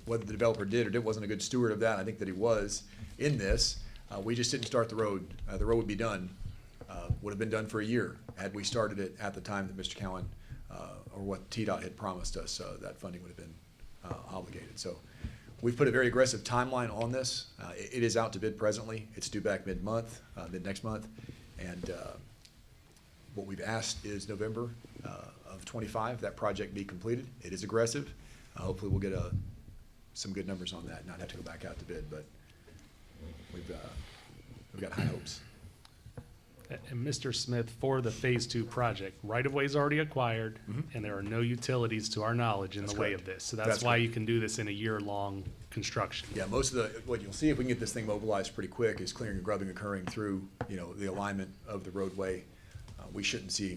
[SPEAKER 11] whether the developer did or wasn't a good steward of that, I think that he was in this. We just didn't start the road. The road would be done, would have been done for a year had we started it at the time that Mr. Cowan or what TDOT had promised us. That funding would have been obligated. So we've put a very aggressive timeline on this. It is out to bid presently. It's due back mid-next month. And what we've asked is November of '25, that project be completed. It is aggressive. Hopefully we'll get some good numbers on that, not have to go back out to bid, but we've got high hopes.
[SPEAKER 4] And Mr. Smith, for the Phase 2 project, right-of-way is already acquired, and there are no utilities to our knowledge in
[SPEAKER 11] That's
[SPEAKER 4] the way
[SPEAKER 11] correct.
[SPEAKER 4] of this. So that's
[SPEAKER 11] That's
[SPEAKER 4] why
[SPEAKER 11] correct.
[SPEAKER 4] you can do this in a year-long construction.
[SPEAKER 11] Yeah, most of what you'll see if we can get this thing mobilized pretty quick is clearing and grubbing occurring through, the alignment of the roadway. We shouldn't see,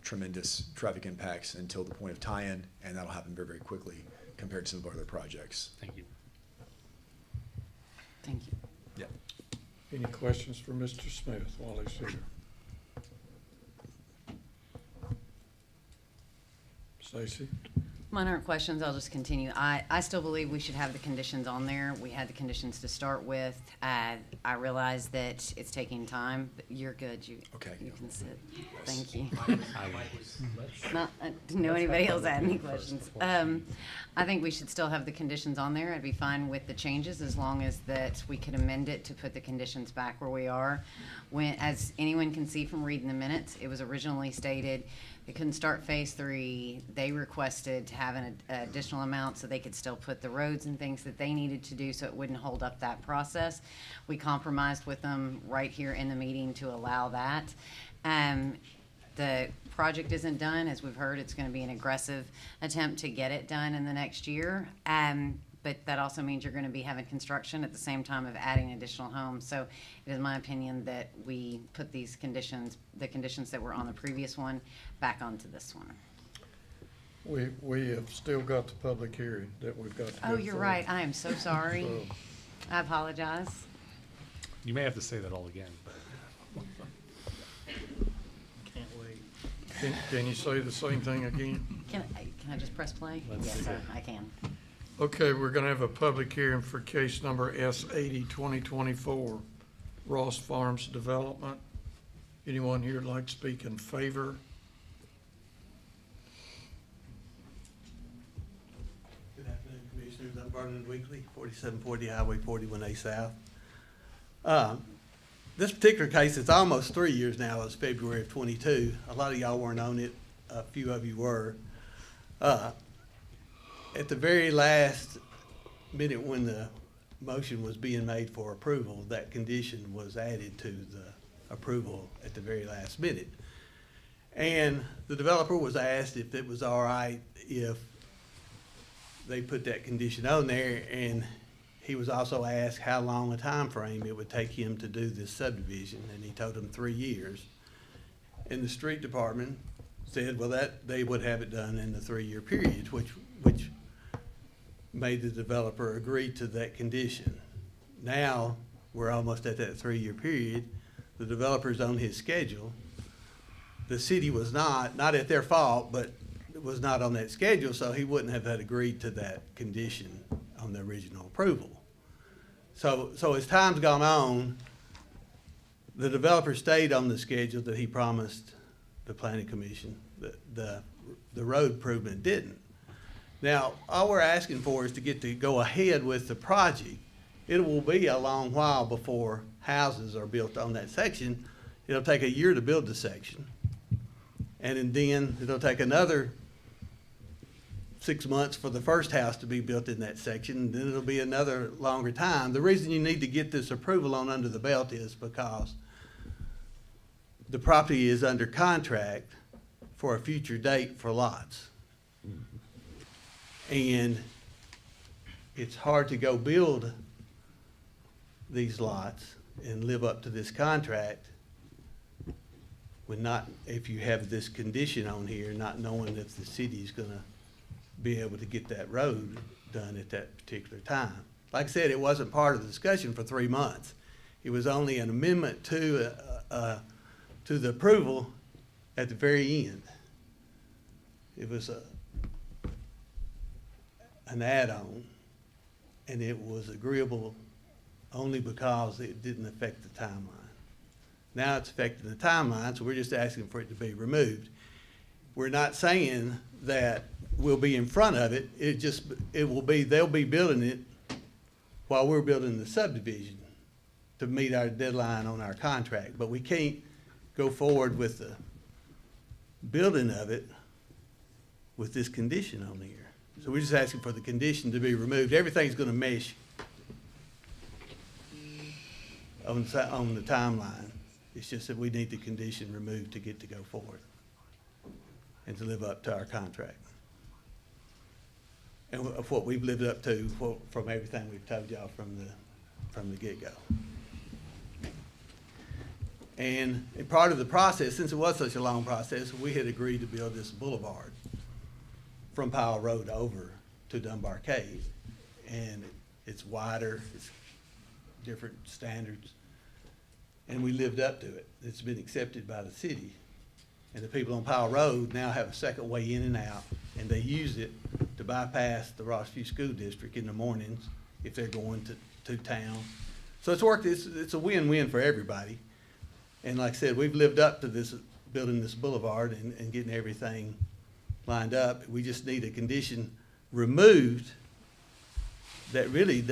[SPEAKER 11] tremendous traffic impacts until the point of tie-in, and that'll happen very, very quickly compared to some of our other projects.
[SPEAKER 4] Thank you.
[SPEAKER 10] Thank you.
[SPEAKER 11] Yeah.
[SPEAKER 1] Any questions for Mr. Smith while he's here? Stacy?
[SPEAKER 10] Mine aren't questions, I'll just continue. I still believe we should have the conditions on there. We had the conditions to start with. I realize that it's taking time, but you're good.
[SPEAKER 11] Okay.
[SPEAKER 10] You can sit. Thank you.
[SPEAKER 4] I
[SPEAKER 10] Didn't know anybody else had any questions. I think we should still have the conditions on there. I'd be fine with the changes as long as that we could amend it to put the conditions back where we are. When, as anyone can see from reading the minutes, it was originally stated they couldn't start Phase 3. They requested to have an additional amount so they could still put the roads and things that they needed to do so it wouldn't hold up that process. We compromised with them right here in the meeting to allow that. The project isn't done. As we've heard, it's going to be an aggressive attempt to get it done in the next year. But that also means you're going to be having construction at the same time of adding additional homes. So it is my opinion that we put these conditions, the conditions that were on the previous one, back onto this one.
[SPEAKER 1] We have still got the public hearing that we've got to go
[SPEAKER 10] Oh, you're
[SPEAKER 1] through.
[SPEAKER 10] right. I am so sorry.
[SPEAKER 1] So,
[SPEAKER 10] I apologize.
[SPEAKER 4] You may have to say that all again, but
[SPEAKER 12] Can't wait.
[SPEAKER 1] Can you say the same thing again?
[SPEAKER 10] Can I just press play? Yes, sir, I can.
[SPEAKER 1] Okay, we're gonna have a public hearing for case number S 80/2024, Ross Farms Development. Anyone here like to speak in favor?
[SPEAKER 16] Good afternoon, Commissioners. I'm Vernon Weekly, 4740 Highway 41A South. This particular case, it's almost 3 years now. It's February of '22. A lot of y'all weren't on it. A few of you were. At the very last minute when the motion was being made for approval, that condition was added to the approval at the very last minute. And the developer was asked if it was all right if they put that condition on there, and he was also asked how long a time frame it would take him to do this subdivision, and he told them 3 years. And the street department said, well, that they would have it done in the 3-year period, which made the developer agree to that condition. Now, we're almost at that 3-year period. The developer's on his schedule. The city was not at their fault, but it was not on that schedule, so he wouldn't have had agreed to that condition on the original approval. So as time's gone on, the developer stayed on the schedule that he promised the planning commission. The road improvement didn't. Now, all we're asking for is to get to go ahead with the project. It will be a long while before houses are built on that section. It'll take a year to build the section. And then it'll take another 6 months for the first house to be built in that section, and then it'll be another longer time. The reason you need to get this approval on under the belt is because the property is under contract for a future date for lots. And it's hard to go build these lots and live up to this contract if you have this condition on here, not knowing if the city's gonna be able to get that road done at that particular time. Like I said, it wasn't part of the discussion for 3 months. It was only an amendment to the approval at the very end. It was an add-on, and it was agreeable only because it didn't affect the timeline. Now it's affecting the timeline, so we're just asking for it to be removed. We're not saying that we'll be in front of it. They'll be building it while we're building the subdivision to meet our deadline on our contract. But we can't go forward with the building of it with this condition on here. So we're just asking for the condition to be removed. Everything's gonna mesh on the timeline. It's just that we need the condition removed to get to go forward and to live up to our contract. And of what we've lived up to from everything we've told y'all from the get-go. And part of the process, since it was such a long process, we had agreed to build this boulevard from Powell Road over to Dunbar Cave. And it's wider, it's different standards, and we lived up to it. It's been accepted by the city. And the people on Powell Road now have a second way in and out, and they use it to bypass the Rossview School District in the mornings if they're going to town. So it's worked, it's a win-win for everybody. And like I said, we've lived up to this, building this boulevard and getting everything lined up. We just need a condition removed that really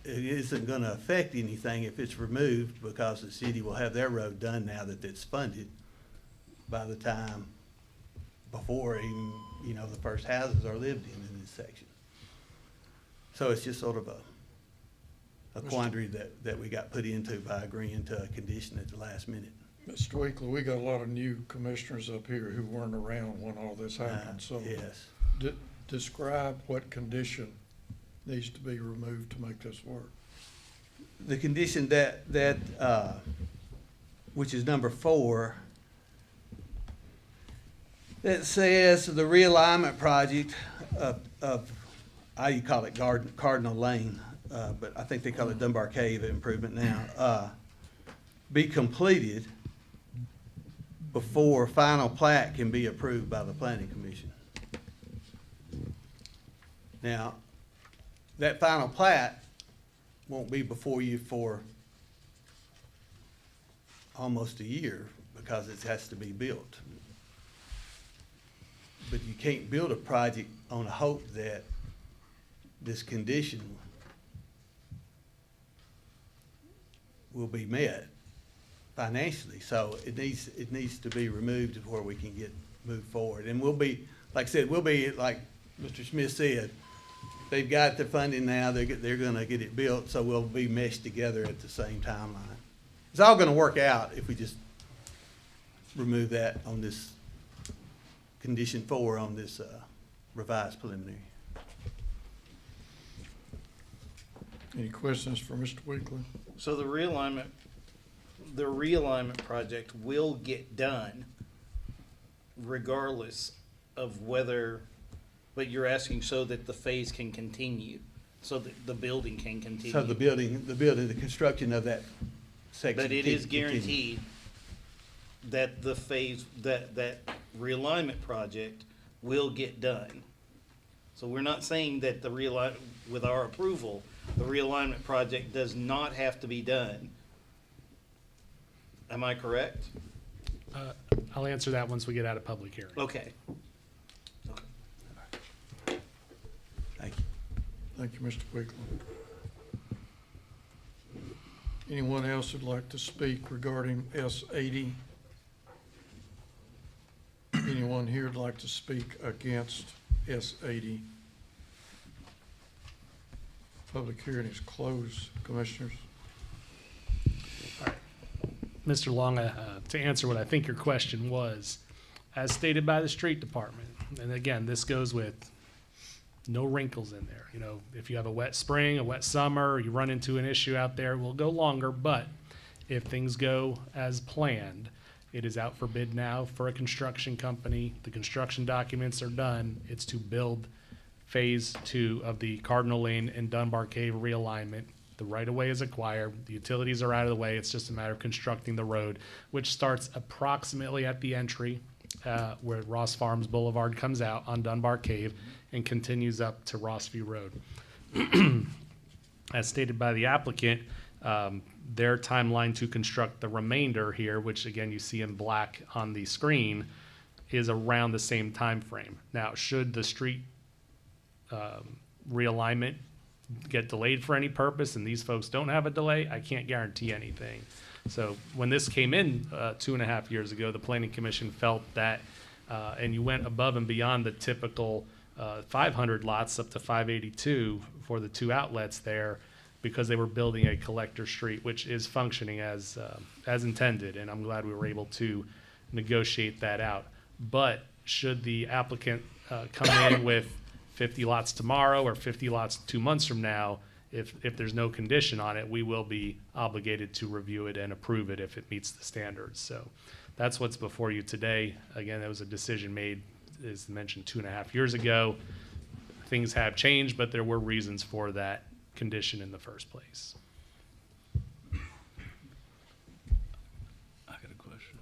[SPEAKER 16] isn't gonna affect anything if it's removed, because the city will have their road done now that it's funded by the time before even, the first houses are lived in this section. So it's just sort of a quandary that we got put into by agreeing to a condition at the last minute.
[SPEAKER 1] Mr. Weekly, we got a lot of new commissioners up here who weren't around when all this happened, so.
[SPEAKER 16] Yes.
[SPEAKER 1] Describe what condition needs to be removed to make this work.
[SPEAKER 16] The condition that which is number 4, that says the realignment project of I call it Cardinal Lane, but I think they call it Dunbar Cave improvement now, be completed before final plat can be approved by the Planning Commission. Now, that final plat won't be before you for almost a year because it has to be built. But you can't build a project on a hope that this condition will be met financially. So it needs to be removed before we can move forward. And we'll be, like I said, like Mr. Smith said, they've got the funding now, they're gonna get it built, so we'll be meshed together at the same timeline. It's all gonna work out if we just remove that on this condition 4 on this revised preliminary.
[SPEAKER 1] Any questions for Mr. Weekly?
[SPEAKER 12] So the realignment project will get done regardless of whether, but you're asking so that the phase can continue, so that the building can continue.
[SPEAKER 16] So the construction of that section.
[SPEAKER 12] But it is guaranteed that the phase, that realignment project will get done. So we're not saying that with our approval, the realignment project does not have to be done. Am I correct?
[SPEAKER 4] I'll answer that once we get out of public hearing.
[SPEAKER 12] Okay.
[SPEAKER 16] Thank you.
[SPEAKER 1] Thank you, Mr. Weekly. Anyone else who'd like to speak regarding S80? Anyone here would like to speak against S80? Public hearing is closed, Commissioners.
[SPEAKER 4] Mr. Long, to answer what I think your question was, as stated by the street department, and again, this goes with no wrinkles in there. If you have a wet spring, a wet summer, you run into an issue out there, we'll go longer, but if things go as planned, it is out for bid now for a construction company. The construction documents are done. It's to build phase 2 of the Cardinal Lane and Dunbar Cave realignment. The right-of-way is acquired, the utilities are out of the way, it's just a matter of constructing the road, which starts approximately at the entry where Ross Farms Boulevard comes out on Dunbar Cave and continues up to Rossview Road. As stated by the applicant, their timeline to construct the remainder here, which again you see in black on the screen, is around the same time frame. Now, should the street realignment get delayed for any purpose and these folks don't have a delay, I can't guarantee anything. So when this came in 2.5 years ago, the Planning Commission felt that, and you went above and beyond the typical 500 lots up to 582 for the two outlets there, because they were building a collector street, which is functioning as intended, and I'm glad we were able to negotiate that out. But should the applicant come in with 50 lots tomorrow or 50 lots 2 months from now, if there's no condition on it, we will be obligated to review it and approve it if it meets the standards. So that's what's before you today. Again, that was a decision made, as mentioned, 2.5 years ago. Things have changed, but there were reasons for that condition in the first place.
[SPEAKER 3] I got a question.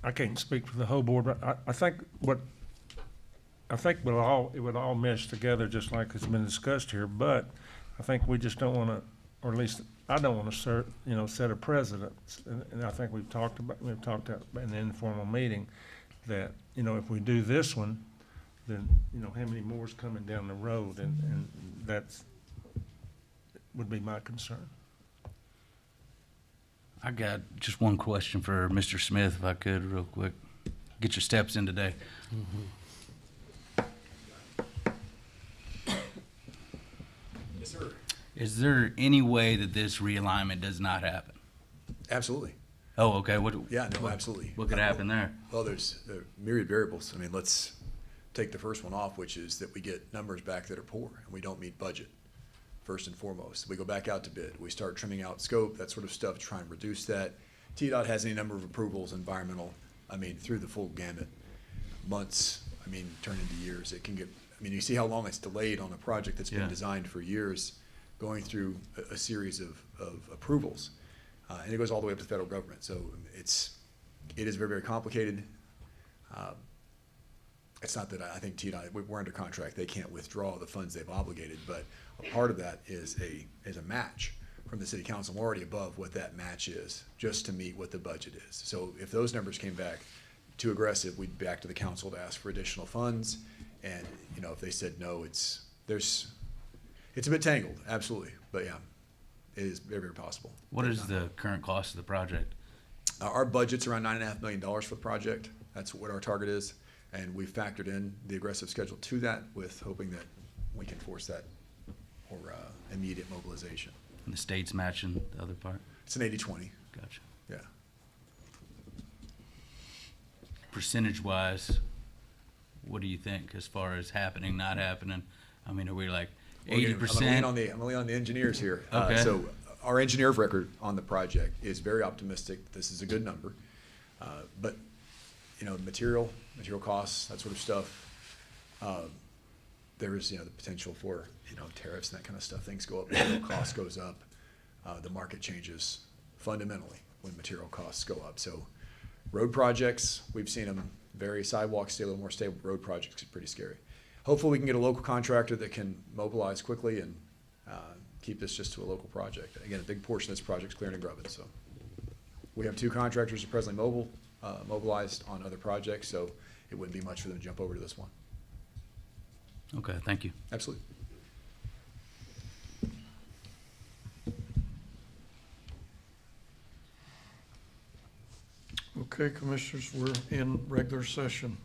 [SPEAKER 13] I can't speak for the whole board, but I think it would all mesh together just like it's been discussed here, but I think we just don't wanna, or at least I don't wanna set a precedent. And I think we've talked about in the informal meeting that, if we do this one, then, how many more is coming down the road, and that's, would be my concern.
[SPEAKER 17] I got just one question for Mr. Smith, if I could, real quick. Get your steps in today.
[SPEAKER 11] Yes, sir.
[SPEAKER 17] Is there any way that this realignment does not happen?
[SPEAKER 11] Absolutely.
[SPEAKER 17] Oh, okay.
[SPEAKER 11] Yeah, no, absolutely.
[SPEAKER 17] What could happen there?
[SPEAKER 11] Well, there's myriad variables. I mean, let's take the first one off, which is that we get numbers back that are poor and we don't meet budget, first and foremost. We go back out to bid. We start trimming out scope, that sort of stuff, to try and reduce that. TDOT has any number of approvals, environmental, through the full gamut. Months, turn into years. It can get, you see how long it's delayed on a project that's been designed for years, going through a series of approvals. And it goes all the way up to the federal government. So it is very, very complicated. It's not that I think TDOT, we're under contract, they can't withdraw the funds they've obligated, but a part of that is a match from the city council. We're already above what that match is, just to meet what the budget is. So if those numbers came back too aggressive, we'd be back to the council to ask for additional funds. And, if they said no, it's a bit tangled, absolutely. But yeah, it is very, very possible.
[SPEAKER 17] What is the current cost of the project?
[SPEAKER 11] Our budget's around $9.5 million for the project. That's what our target is. And we factored in the aggressive schedule to that, with hoping that we can force that or immediate mobilization.
[SPEAKER 17] And the state's matching the other part?
[SPEAKER 11] It's an 80-20.
[SPEAKER 17] Gotcha.
[SPEAKER 11] Yeah.
[SPEAKER 17] Percentage-wise, what do you think as far as happening, not happening? Are we like 80%?
[SPEAKER 11] I'm gonna lean on the engineers here.
[SPEAKER 17] Okay.
[SPEAKER 11] So our engineer of record on the project is very optimistic that this is a good number. But, material costs, that sort of stuff, there is, the potential for, tariffs and that kind of stuff. Things go up, material cost goes up. The market changes fundamentally when material costs go up. So road projects, we've seen them vary. Sidewalks stay a little more stable. Road projects are pretty scary. Hopefully we can get a local contractor that can mobilize quickly and keep this just to a local project. Again, a big portion of this project is clearing and grubbing. So we have 2 contractors who are presently mobilized on other projects, so it wouldn't be much for them to jump over to this one.
[SPEAKER 17] Okay, thank you.
[SPEAKER 11] Absolutely.
[SPEAKER 1] Okay, Commissioners, we're in regular session.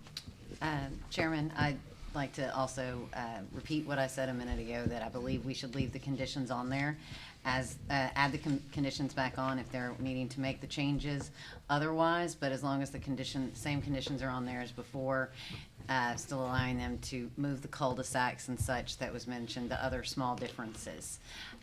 [SPEAKER 10] Chairman, I'd like to also repeat what I said a minute ago, that I believe we should leave the conditions on there, as add the conditions back on if they're needing to make the changes otherwise, but as long as the same conditions are on there as before, still allowing them to move the cul-de-sacs and such that was mentioned, the other small differences.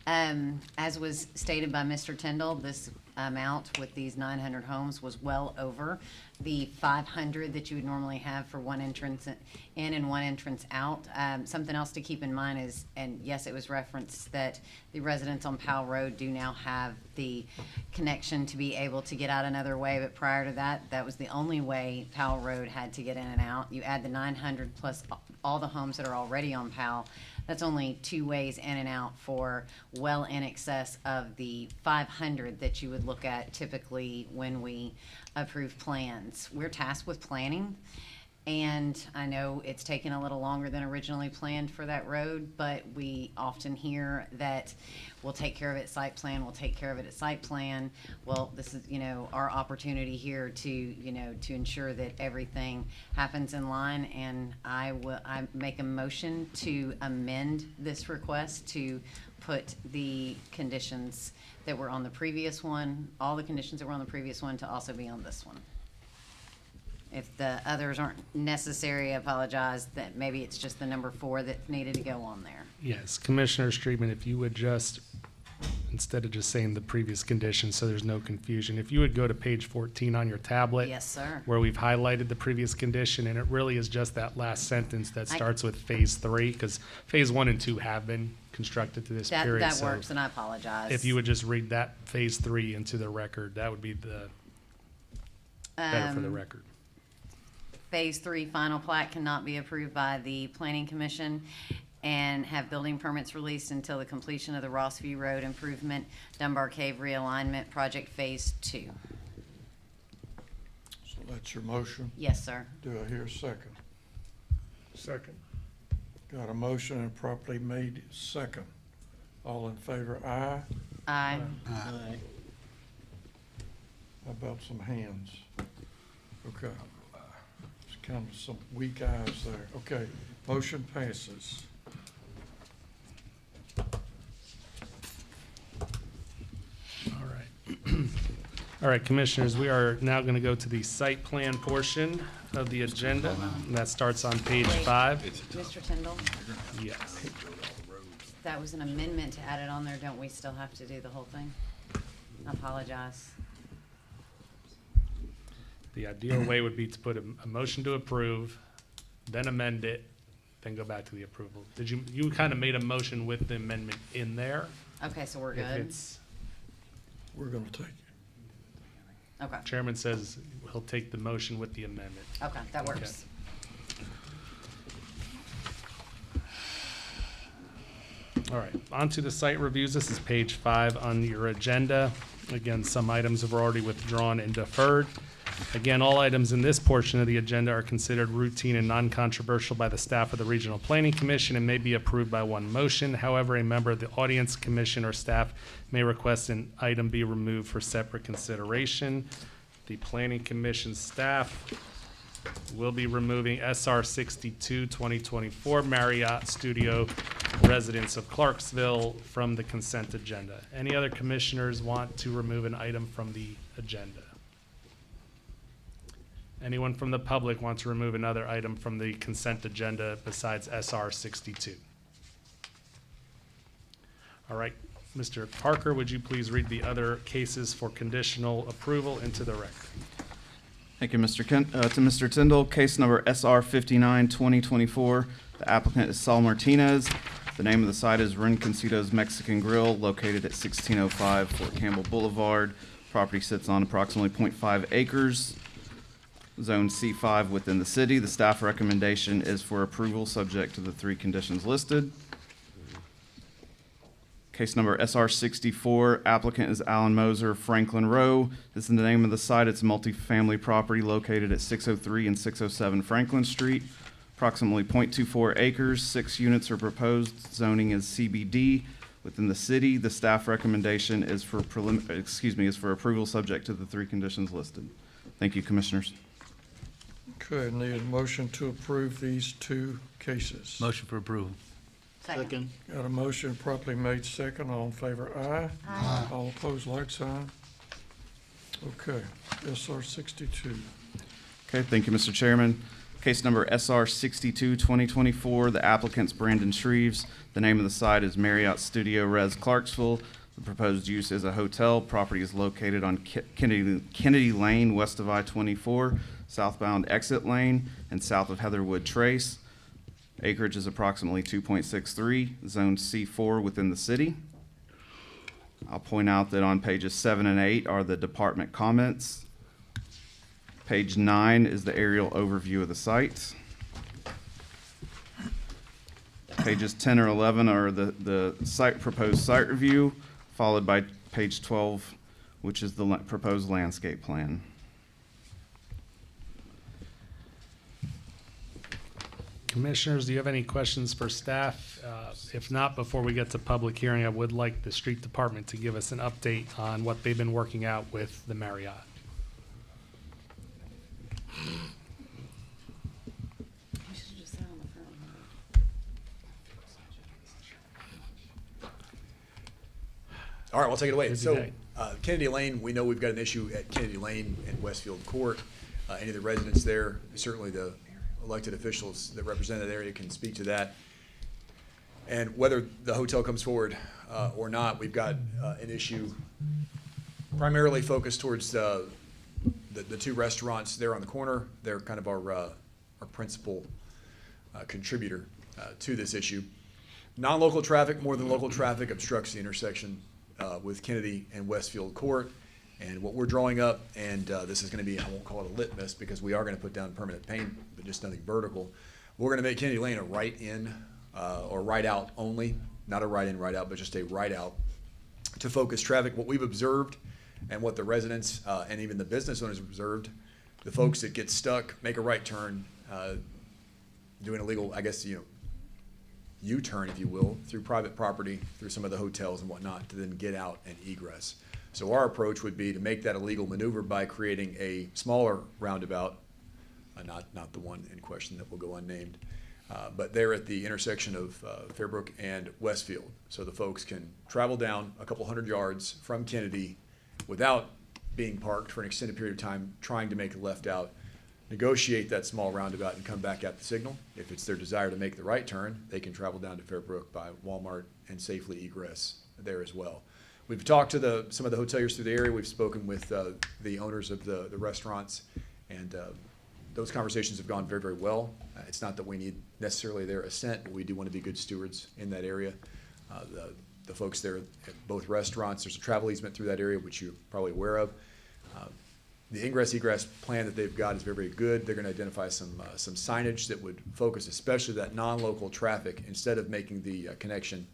[SPEAKER 10] As was stated by Mr. Tyndall, this amount with these 900 homes was well over the 500 that you would normally have for one entrance in and one entrance out. Something else to keep in mind is, and yes, it was referenced, that the residents on Powell Road do now have the connection to be able to get out another way, but prior to that, that was the only way Powell Road had to get in and out. You add the 900 plus all the homes that are already on Powell, that's only 2 ways in and out for well in excess of the 500 that you would look at typically when we approve plans. We're tasked with planning, And I know it's taken a little longer than originally planned for that road, but we often hear that we'll take care of it at site plan, we'll take care of it at site plan. Well, this is, our opportunity here to ensure that everything happens in line. And I make a motion to amend this request to put the conditions that were on the previous one, all the conditions that were on the previous one, to also be on this one. If the others aren't necessary, I apologize, that maybe it's just the number 4 that needed to go on there.
[SPEAKER 4] Yes, Commissioner Streetman, if you would just, instead of just saying the previous conditions, so there's no confusion, if you would go to page 14 on your tablet.
[SPEAKER 10] Yes, sir.
[SPEAKER 4] Where we've highlighted the previous condition, and it really is just that last sentence that starts with phase 3, because phase 1 and 2 have been constructed to this period.
[SPEAKER 10] That
[SPEAKER 4] so
[SPEAKER 10] works, and I apologize.
[SPEAKER 4] if you would just read that phase 3 into the record, that would be better for the record.
[SPEAKER 10] Phase 3 final plat cannot be approved by the Planning Commission and have building permits released until the completion of the Rossview Road Improvement Dunbar Cave Realignment Project Phase 2.
[SPEAKER 1] So that's your motion?
[SPEAKER 10] Yes, sir.
[SPEAKER 1] Do I hear a second?
[SPEAKER 13] Second.
[SPEAKER 1] Got a motion and properly made second. All in favor, aye?
[SPEAKER 10] Aye.
[SPEAKER 12] Aye.
[SPEAKER 1] How about some hands? Okay. There's kind of some weak eyes there. Okay, motion passes.
[SPEAKER 4] All right. All right, Commissioners, we are now going to go to the site plan portion of the agenda, and that starts on page 5.
[SPEAKER 10] Mr. Tyndall,
[SPEAKER 4] Yes.
[SPEAKER 10] that was an amendment to add it on there. Don't we still have to do the whole thing? I apologize.
[SPEAKER 4] The ideal way would be to put a motion to approve, then amend it, then go back to the approval. Did you kind of made a motion with the amendment in there?
[SPEAKER 10] Okay, so we're
[SPEAKER 4] If
[SPEAKER 10] good.
[SPEAKER 4] it's,
[SPEAKER 1] We're gonna take it.
[SPEAKER 10] Okay,
[SPEAKER 4] Chairman says he'll take the motion with the amendment.
[SPEAKER 10] okay, that works.
[SPEAKER 4] All right, on to the site reviews. This is page 5 on your agenda. Again, some items have already withdrawn and deferred. Again, all items in this portion of the agenda are considered routine and non-controversial by the staff of the Regional Planning Commission and may be approved by one motion. However, a member of the audience, commission, or staff may request an item be removed for separate consideration. The Planning Commission staff will be removing SR 62 2024 Marriott Studio Residence of Clarksville from the consent agenda. Any other commissioners want to remove an item from the agenda? Anyone from the public want to remove another item from the consent agenda besides SR 62? All right, Mr. Parker, would you please read the other cases for conditional approval into the record?
[SPEAKER 15] Thank you, to Mr. Tyndall. Case number SR 59 2024. The applicant is Saul Martinez. The name of the site is Rinconcito's Mexican Grill, located at 1605 Fort Campbell Boulevard. Property sits on approximately 0.5 acres. Zone C5 within the city. The staff recommendation is for approval, subject to the 3 conditions listed. Case number SR 64, applicant is Alan Moser, Franklin Row. This is the name of the site. It's a multifamily property located at 603 and 607 Franklin Street. Approximately 0.24 acres, 6 units are proposed. Zoning is CBD within the city. The staff recommendation is for approval, subject to the 3 conditions listed. Thank you, Commissioners.
[SPEAKER 1] Okay, need a motion to approve these 2 cases.
[SPEAKER 17] Motion for approval.
[SPEAKER 10] Second.
[SPEAKER 1] Got a motion properly made second. All in favor, aye? Aye. All opposed, like sign. Okay, SR 62.
[SPEAKER 15] Okay, thank you, Mr. Chairman. Case number SR 62 2024. The applicant's Brandon Shreves. The name of the site is Marriott Studio Res Clarksville. The proposed use is a hotel. Property is located on Kennedy Lane, west of I-24, southbound exit lane, and south of Heatherwood Trace. Acreage is approximately 2.63, zone C4 within the city. I'll point out that on pages 7 and 8 are the department comments. Page 9 is the aerial overview of the site. Pages 10 or 11 are the proposed site review, followed by page 12, which is the proposed landscape plan.
[SPEAKER 4] Commissioners, do you have any questions for staff? If not, before we get to public hearing, I would like the street department to give us an update on what they've been working out with the Marriott.
[SPEAKER 11] All right, we'll take it away.
[SPEAKER 4] Busy
[SPEAKER 11] So,
[SPEAKER 4] day.
[SPEAKER 11] Kennedy Lane, we know we've got an issue at Kennedy Lane and Westfield Court. Any of the residents there, certainly the elected officials that represent that area can speak to that. And whether the hotel comes forward or not, we've got an issue primarily focused towards the two restaurants there on the corner. They're kind of our principal contributor to this issue. Non-local traffic, more than local traffic, obstructs the intersection with Kennedy and Westfield Court. And what we're drawing up, and this is going to be, I won't call it a litmus because we are going to put down permanent paint, but just nothing vertical. We're going to make Kennedy Lane a right in or right out only, not a right in, right out, but just a right out to focus traffic. What we've observed and what the residents and even the business owners have observed, the folks that get stuck, make a right turn, doing a legal, I guess, U-turn, if you will, through private property, through some of the hotels and whatnot, to then get out and egress. So our approach would be to make that a legal maneuver by creating a smaller roundabout, not the one in question that will go unnamed, but there at the intersection of Fairbrook and Westfield. So the folks can travel down a couple hundred yards from Kennedy without being parked for an extended period of time, trying to make a left out, negotiate that small roundabout and come back at the signal. If it's their desire to make the right turn, they can travel down to Fairbrook by Walmart and safely egress there as well. We've talked to some of the hoteliers through the area. We've spoken with the owners of the restaurants, and those conversations have gone very, very well. It's not that we need necessarily their assent, but we do want to be good stewards in that area. The folks there at both restaurants, there's a travel easement through that area, which you're probably aware of. The ingress-egress plan that they've got is very, very good. They're going to identify some signage that would focus especially that non-local traffic. Instead of making the connection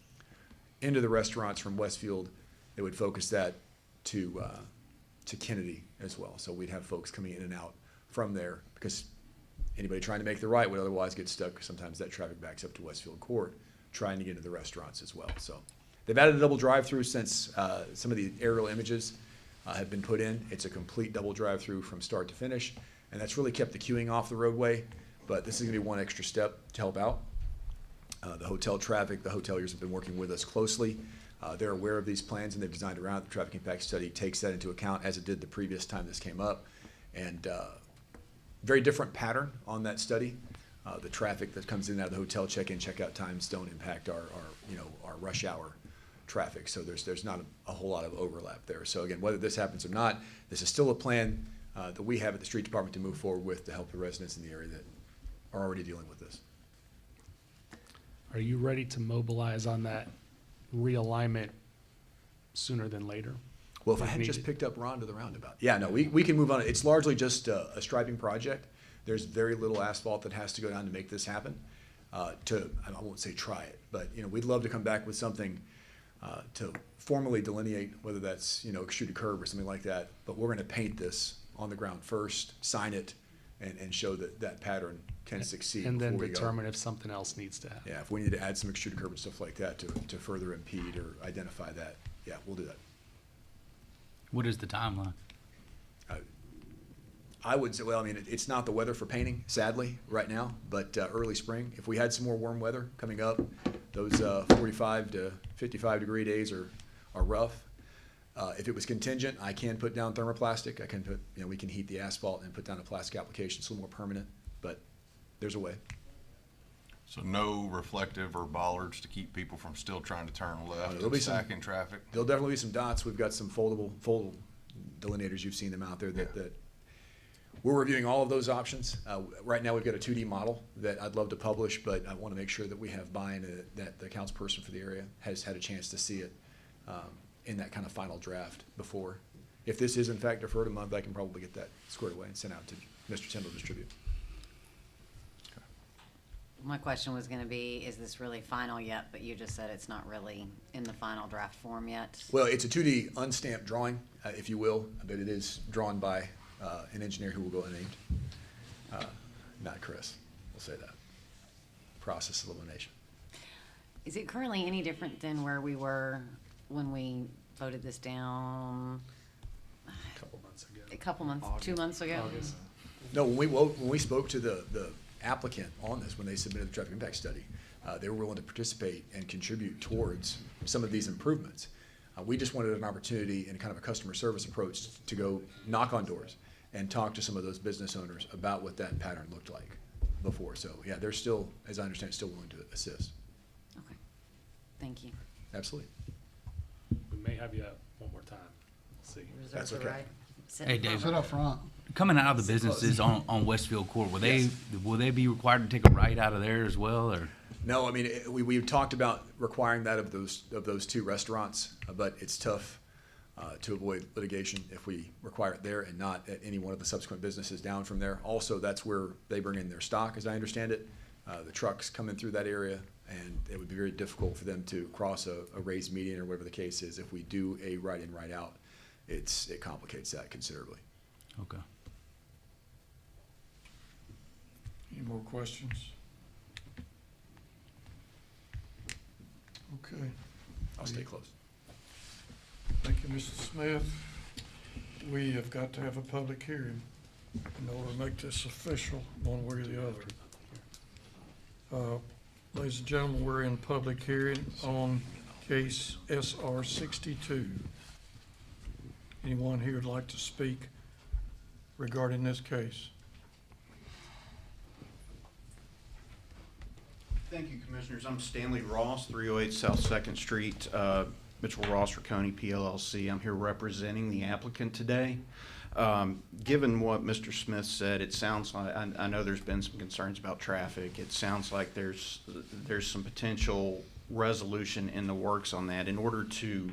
[SPEAKER 11] into the restaurants from Westfield, they would focus that to Kennedy as well. So we'd have folks coming in and out from there, because anybody trying to make the right would otherwise get stuck. Sometimes that traffic backs up to Westfield Court, trying to get into the restaurants as well. So they've added a double drive-through since some of the aerial images have been put in. It's a complete double drive-through from start to finish, and that's really kept the queuing off the roadway. But this is going to be one extra step to help out. The hotel traffic, the hoteliers have been working with us closely. They're aware of these plans, and they've designed around it. The traffic impact study takes that into account, as it did the previous time this came up. And very different pattern on that study. The traffic that comes in and out of the hotel check-in, check-out times don't impact our rush hour traffic. So there's not a whole lot of overlap there. So again, whether this happens or not, this is still a plan that we have at the street department to move forward with to help the residents in the area that are already dealing with this.
[SPEAKER 4] Are you ready to mobilize on that realignment sooner than later?
[SPEAKER 11] Well, if I
[SPEAKER 4] If
[SPEAKER 11] had just
[SPEAKER 4] needed.
[SPEAKER 11] picked up Ron to the roundabout. Yeah, no, we can move on. It's largely just a striping project. There's very little asphalt that has to go down to make this happen. I won't say try it, but we'd love to come back with something to formally delineate, whether that's extruded curb or something like that. But we're going to paint this on the ground first, sign it, and show that pattern can succeed.
[SPEAKER 4] And then
[SPEAKER 11] before we go.
[SPEAKER 4] determine if something else needs to happen.
[SPEAKER 11] Yeah, if we need to add some extruded curb and stuff like that to further impede or identify that, yeah, we'll do that.
[SPEAKER 17] What is the timeline?
[SPEAKER 11] I would say, well, I mean, it's not the weather for painting, sadly, right now, but early spring. If we had some more warm weather coming up, those 45 to 55 degree days are rough. If it was contingent, I can put down thermoplastic. I can put, we can heat the asphalt and put down a plastic application. It's a little more permanent, but there's a way.
[SPEAKER 5] So no reflective or bollards to keep people from still trying to turn left
[SPEAKER 11] There'll
[SPEAKER 5] and
[SPEAKER 11] be some-
[SPEAKER 5] stacking traffic?
[SPEAKER 11] There'll definitely be some dots. We've got some foldable delineators. You've seen them out there that we're reviewing all of those options. Right now, we've got a 2D model that I'd love to publish, but I want to make sure that we have buy-in, that the councilperson for the area has had a chance to see it in that kind of final draft before. If this is in fact deferred a month, I can probably get that squared away and sent out to Mr. Tyndall to distribute.
[SPEAKER 10] My question was gonna be, is this really final yet? But you just said it's not really in the final draft form yet.
[SPEAKER 11] Well, it's a 2D unstamped drawing, if you will, but it is drawn by an engineer who will go unnamed. Not Chris, we'll say that. process elimination.
[SPEAKER 10] Is it currently any different than where we were when we voted this down
[SPEAKER 11] A couple months ago.
[SPEAKER 10] a couple months, 2 months ago?
[SPEAKER 11] No, when we spoke to the applicant on this, when they submitted the traffic impact study, they were willing to participate and contribute towards some of these improvements. We just wanted an opportunity in kind of a customer service approach to go knock on doors and talk to some of those business owners about what that pattern looked like before. So, yeah, they're still, as I understand, still willing to assist.
[SPEAKER 10] Okay, thank you.
[SPEAKER 11] Absolutely.
[SPEAKER 4] We may have you up one more time. Let's see.
[SPEAKER 10] Reserve
[SPEAKER 11] That's
[SPEAKER 10] the
[SPEAKER 11] okay.
[SPEAKER 10] right. Sit
[SPEAKER 17] Hey,
[SPEAKER 10] in front.
[SPEAKER 17] Dave.
[SPEAKER 18] Sit up front.
[SPEAKER 17] Coming out of the businesses on Westfield Court, will they be required to take a right out of there as well, or?
[SPEAKER 11] No, I mean, we talked about requiring that of those two restaurants, but it's tough to avoid litigation if we require it there and not at any one of the subsequent businesses down from there. Also, that's where they bring in their stock, as I understand it. The trucks come in through that area, and it would be very difficult for them to cross a raised median or whatever the case is. If we do a right in, right out, it complicates that considerably.
[SPEAKER 17] Okay.
[SPEAKER 1] Any more questions? Okay.
[SPEAKER 11] I'll stay close.
[SPEAKER 1] Thank you, Mr. Smith. We have got to have a public hearing in order to make this official one way or the other. Ladies and gentlemen, we're in public hearing on case SR 62. Anyone here would like to speak regarding this case?
[SPEAKER 15] Thank you, Commissioners. I'm Stanley Ross, 308 South 2nd Street, Mitchell Ross Raconi, PLLC. I'm here representing the applicant today. Given what Mr. Smith said, it sounds like, I know there's been some concerns about traffic. It sounds like there's some potential resolution in the works on that. In order to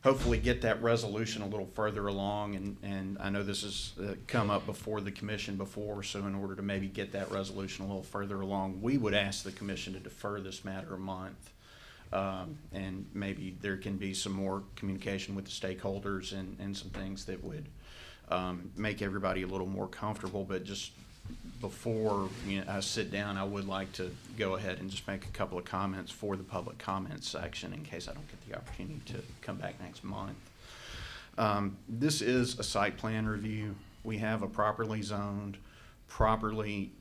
[SPEAKER 15] hopefully get that resolution a little further along, and I know this has come up before the commission before, so in order to maybe get that resolution a little further along, we would ask the commission to defer this matter a month. And maybe there can be some more communication with the stakeholders and some things that would make everybody a little more comfortable. But just before I sit down, I would like to go ahead and just make a couple of comments for the public comment section in case I don't get the opportunity to come back next month. This is a site plan review. We have a properly zoned, properly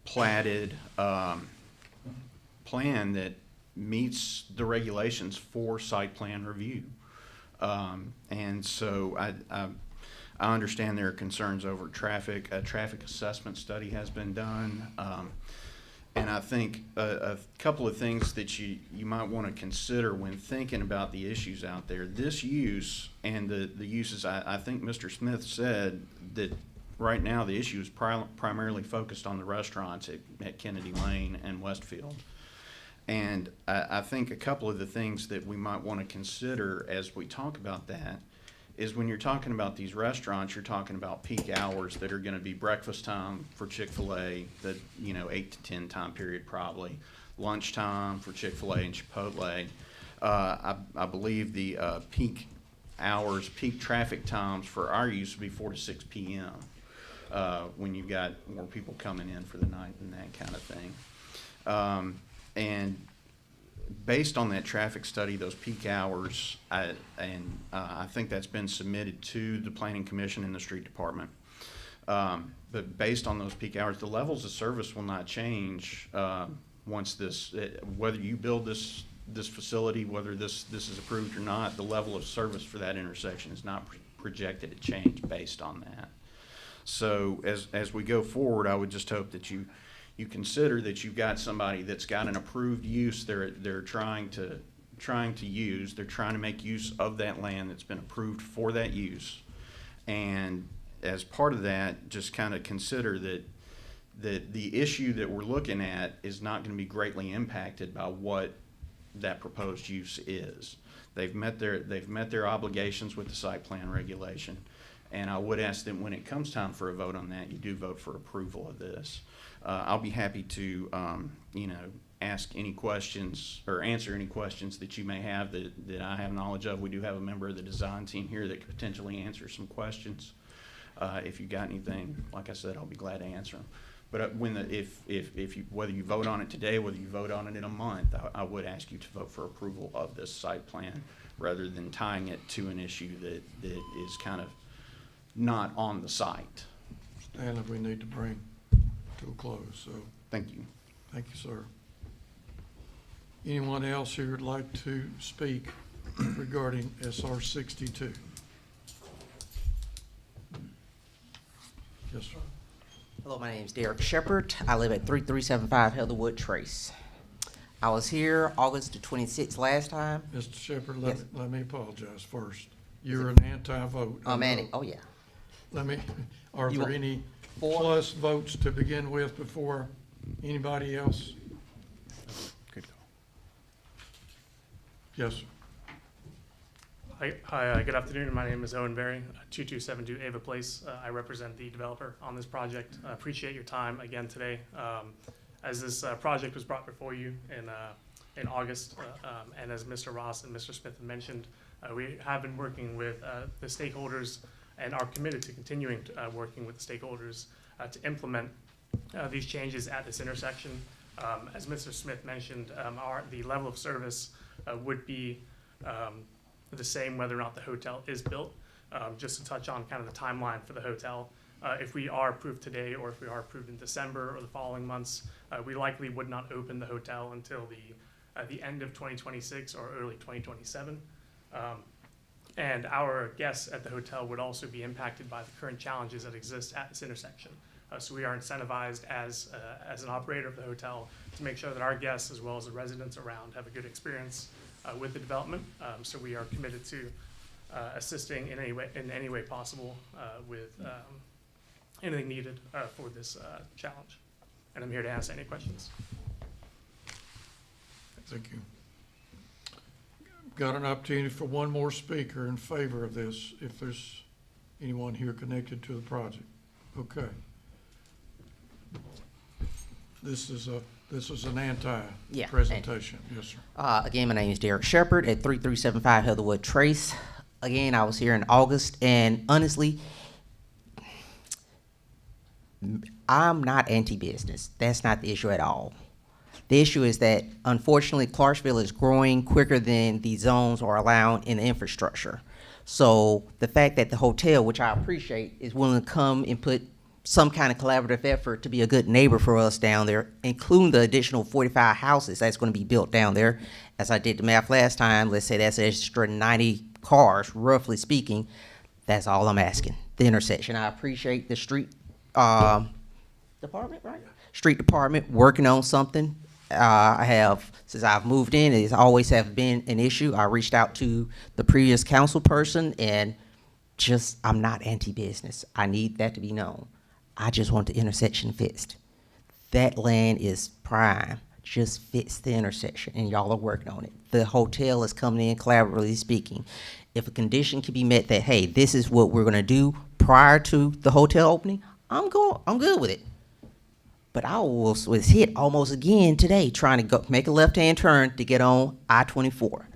[SPEAKER 15] platted plan that meets the regulations for site plan review. And so I understand there are concerns over traffic. A traffic assessment study has been done. And I think a couple of things that you might want to consider when thinking about the issues out there. This use and the uses, I think Mr. Smith said that right now the issue is primarily focused on the restaurants at Kennedy Lane and Westfield. And I think a couple of the things that we might want to consider as we talk about that is when you're talking about these restaurants, you're talking about peak hours that are going to be breakfast time for Chick-fil-A, the 8 to 10 time period probably, lunchtime for Chick-fil-A and Chipotle. I believe the peak hours, peak traffic times for our use would be 4 to 6 p.m. When you've got more people coming in for the night and that kind of thing. And based on that traffic study, those peak hours, I think that's been submitted to the Planning Commission and the Street Department. But based on those peak hours, the levels of service will not change once whether you build this facility, whether this is approved or not, the level of service for that intersection is not projected to change based on that. So as we go forward, I would just hope that you consider that you've got somebody that's got an approved use they're trying to use. They're trying to make use of that land that's been approved for that use. And as part of that, just kind of consider that the issue that we're looking at is not going to be greatly impacted by what that proposed use is. They've met their obligations with the site plan regulation. And I would ask that when it comes time for a vote on that, you do vote for approval of this. I'll be happy to, ask any questions or answer any questions that you may have that I have knowledge of. We do have a member of the design team here that could potentially answer some questions. If you got anything, like I said, I'll be glad to answer them.
[SPEAKER 18] But if you, whether you vote on it today, whether you vote on it in a month, I would ask you to vote for approval of this site plan rather than tying it to an issue that is kind of not on the site.
[SPEAKER 1] Stanley, we need to bring to a close, so.
[SPEAKER 18] Thank you.
[SPEAKER 1] Thank you, sir. Anyone else who would like to speak regarding SR 62? Yes, sir.
[SPEAKER 19] Hello, my name is Derek Shepard. I live at 3375 Heatherwood Trace. I was here August the 26th last time.
[SPEAKER 1] Mr. Shepard,
[SPEAKER 19] Yes.
[SPEAKER 1] let me apologize first. You're an anti-vote. I know.
[SPEAKER 19] Oh, yeah.
[SPEAKER 1] Are
[SPEAKER 19] You
[SPEAKER 1] there
[SPEAKER 19] want
[SPEAKER 1] any
[SPEAKER 19] four?
[SPEAKER 1] plus votes to begin with before anybody else?
[SPEAKER 18] Good call.
[SPEAKER 1] Yes, sir.
[SPEAKER 20] Hi, good afternoon. My name is Owen Berry, 2272 Ava Place. I represent the developer on this project. I appreciate your time again today. As this project was brought before you in August, and as Mr. Ross and Mr. Smith have mentioned, we have been working with the stakeholders and are committed to continuing working with the stakeholders to implement these changes at this intersection. As Mr. Smith mentioned, the level of service would be the same whether or not the hotel is built. Just to touch on kind of the timeline for the hotel, if we are approved today or if we are approved in December or the following months, we likely would not open the hotel until the end of 2026 or early 2027. And our guests at the hotel would also be impacted by the current challenges that exist at this intersection. So we are incentivized as an operator of the hotel to make sure that our guests as well as the residents around have a good experience with the development. So we are committed to assisting in any way possible with anything needed for this challenge. And I'm here to answer any questions.
[SPEAKER 1] Thank you. Got an opportunity for one more speaker in favor of this, if there's anyone here connected to the project. Okay. This is an anti-presentation. Yes, sir.
[SPEAKER 19] Again, my name is Derek Shepard at 3375 Heatherwood Trace. Again, I was here in August, and honestly, I'm not anti-business. That's not the issue at all. The issue is that, unfortunately, Clarksville is growing quicker than the zones are allowing in the infrastructure. So the fact that the hotel, which I appreciate, is willing to come and put some kind of collaborative effort to be a good neighbor for us down there, including the additional 45 houses that's going to be built down there. As I did the math last time, let's say that's an extra 90 cars, roughly speaking. That's all I'm asking. The intersection. I appreciate the street department, right? Street department working on something. Since I've moved in, it's always have been an issue. I reached out to the previous council person, and I'm not anti-business. I need that to be known. I just want the intersection fixed. That land is prime. Just fix the intersection, and y'all are working on it. The hotel is coming in collaboratively speaking. If a condition can be met that, hey, this is what we're gonna do prior to the hotel opening, I'm good with it. But I was hit almost again today trying to go make a left-hand turn to get on I-24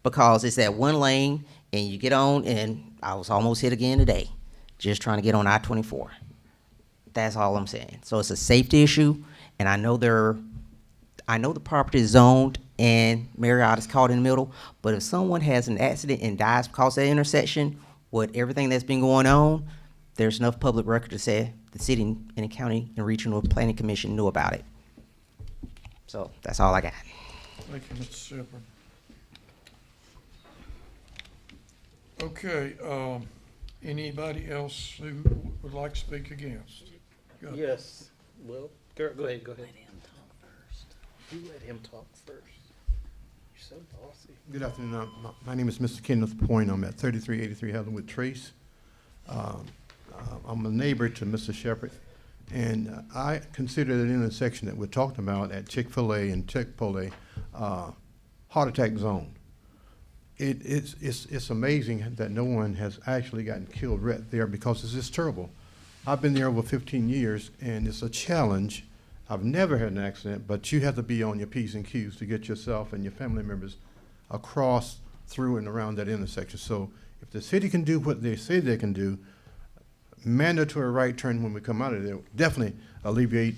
[SPEAKER 19] because it's that one lane and you get on, and I was almost hit again today just trying to get on I-24. That's all I'm saying. So it's a safety issue, and I know the property is zoned and Marriott is caught in the middle, but if someone has an accident and dies because of that intersection, with everything that's been going on, there's enough public record to say the city and the county and regional planning commission knew about it. So that's all I got.
[SPEAKER 1] Thank you, Mr. Shepard. Okay, anybody else who would like to speak against? Go ahead.
[SPEAKER 12] Yes, well, go ahead. Let him talk first. You let him talk first. You're so bossy.
[SPEAKER 21] Good afternoon. My name is Mr. Kenneth Point. I'm at 3383 Heatherwood Trace. I'm a neighbor to Mr. Shepard, and I consider that intersection that we're talking about at Chick-fil-A and Chick-fil-A heart attack zone. It's amazing that no one has actually gotten killed right there because it's just terrible. I've been there over 15 years, and it's a challenge. I've never had an accident, but you have to be on your P's and Q's to get yourself and your family members across, through, and around that intersection. So if the city can do what they say they can do, mandatory right turn when we come out of there definitely alleviate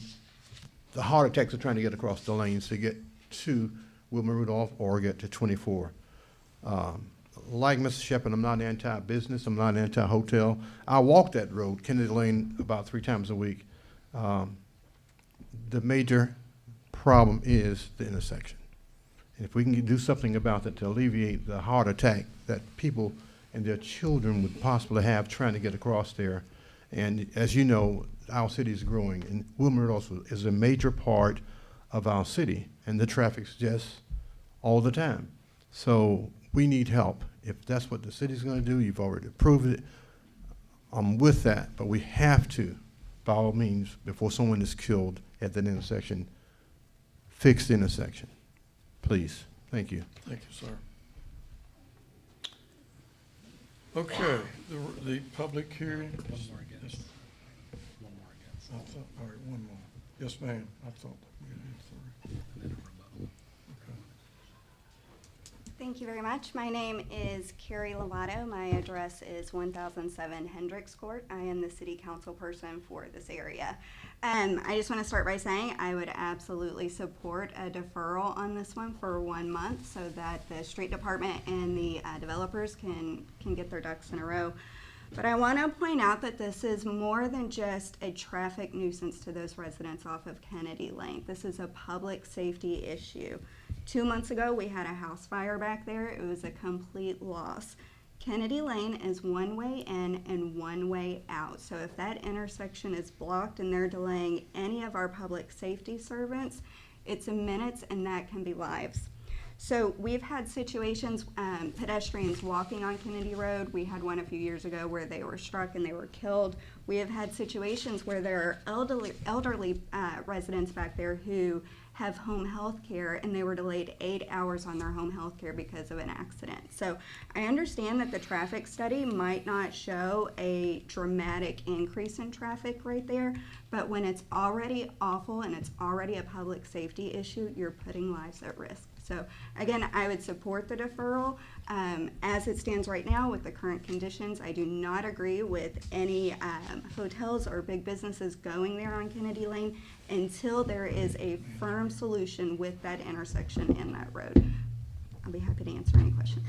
[SPEAKER 21] the heart attacks of trying to get across the lanes to get to Wilma Rudolph or get to 24. Like Mr. Shepherd, I'm not anti-business, I'm not anti-hotel. I walk that road, Kennedy Lane, about 3 times a week. The major problem is the intersection. And if we can do something about that to alleviate the heart attack that people and their children would possibly have trying to get across there. And as you know, our city is growing, and Wilma Rudolph is a major part of our city, and the traffic's just all the time. So we need help. If that's what the city's gonna do, you've already approved it, I'm with that, but we have to, by all means, before someone is killed at that intersection, fix the intersection, please. Thank you.
[SPEAKER 1] Thank you, sir. Okay, the public hearing.
[SPEAKER 4] One more against. One more against.
[SPEAKER 1] I thought, all right, one more. Yes, ma'am. I thought we had 3.
[SPEAKER 4] And then a rebuttal.
[SPEAKER 7] Thank you very much. My name is Carrie Lovato. My address is 1007 Hendricks Court. I am the city council person for this area. I just want to start by saying I would absolutely support a deferral on this one for 1 month so that the street department and the developers can get their ducks in a row. But I want to point out that this is more than just a traffic nuisance to those residents off of Kennedy Lane. This is a public safety issue. 2 months ago, we had a house fire back there. It was a complete loss. Kennedy Lane is one way in and one way out. So if that intersection is blocked and they're delaying any of our public safety servants, it's in minutes and that can be lives. So we've had situations, pedestrians walking on Kennedy Road. We had one a few years ago where they were struck and they were killed. We have had situations where there are elderly residents back there who have home health care and they were delayed 8 hours on their home health care because of an accident. So I understand that the traffic study might not show a dramatic increase in traffic right there, but when it's already awful and it's already a public safety issue, you're putting lives at risk. So again, I would support the deferral. As it stands right now with the current conditions, I do not agree with any hotels or big businesses going there on Kennedy Lane until there is a firm solution with that intersection and that road. I'll be happy to answer any questions.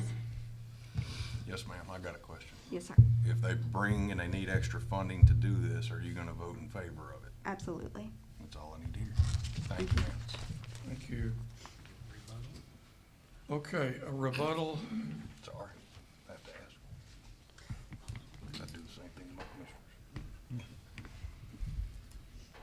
[SPEAKER 5] Yes, ma'am, I got a question.
[SPEAKER 7] Yes, sir.
[SPEAKER 5] If they bring and they need extra funding to do this, are you gonna vote in favor of it?
[SPEAKER 7] Absolutely.
[SPEAKER 5] That's all I need to hear. Thank you, ma'am.
[SPEAKER 1] Thank you. Okay, a rebuttal.
[SPEAKER 5] Sorry, I have to ask. I do the same thing to my commissioners.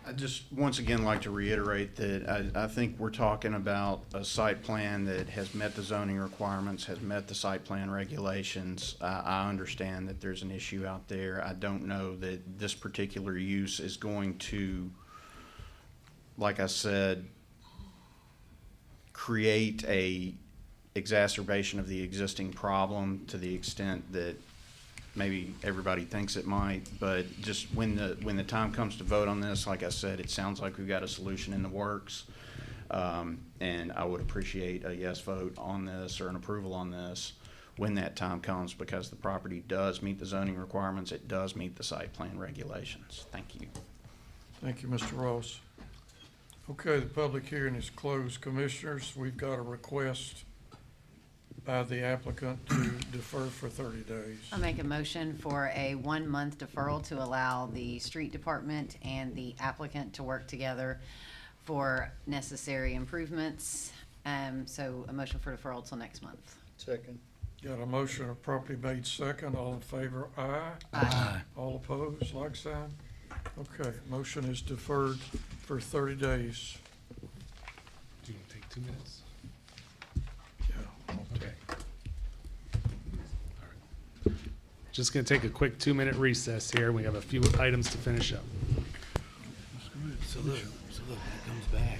[SPEAKER 18] I just once again like to reiterate that I think we're talking about a site plan that has met the zoning requirements, has met the site plan regulations. I understand that there's an issue out there. I don't know that this particular use is going to, like I said, create a exacerbation of the existing problem to the extent that maybe everybody thinks it might, but just when the time comes to vote on this, like I said, it sounds like we've got a solution in the works. And I would appreciate a yes vote on this or an approval on this when that time comes, because the property does meet the zoning requirements, it does meet the site plan regulations. Thank you.
[SPEAKER 1] Thank you, Mr. Ross. Okay, the public hearing is closed. Commissioners, we've got a request by the applicant to defer for 30 days.
[SPEAKER 10] I'll make a motion for a 1 month deferral to allow the street department and the applicant to work together for necessary improvements. So a motion for deferral till next month.
[SPEAKER 12] Second.
[SPEAKER 1] Got a motion of property made second. All in favor, aye.
[SPEAKER 10] Aye.
[SPEAKER 1] All opposed, like sign. Okay, motion is deferred for 30 days.
[SPEAKER 4] Do you want to take 2 minutes?
[SPEAKER 1] Yeah.
[SPEAKER 4] Okay. All right. Just gonna take a quick 2-minute recess here. We have a few items to finish up.
[SPEAKER 17] So look, when it comes back,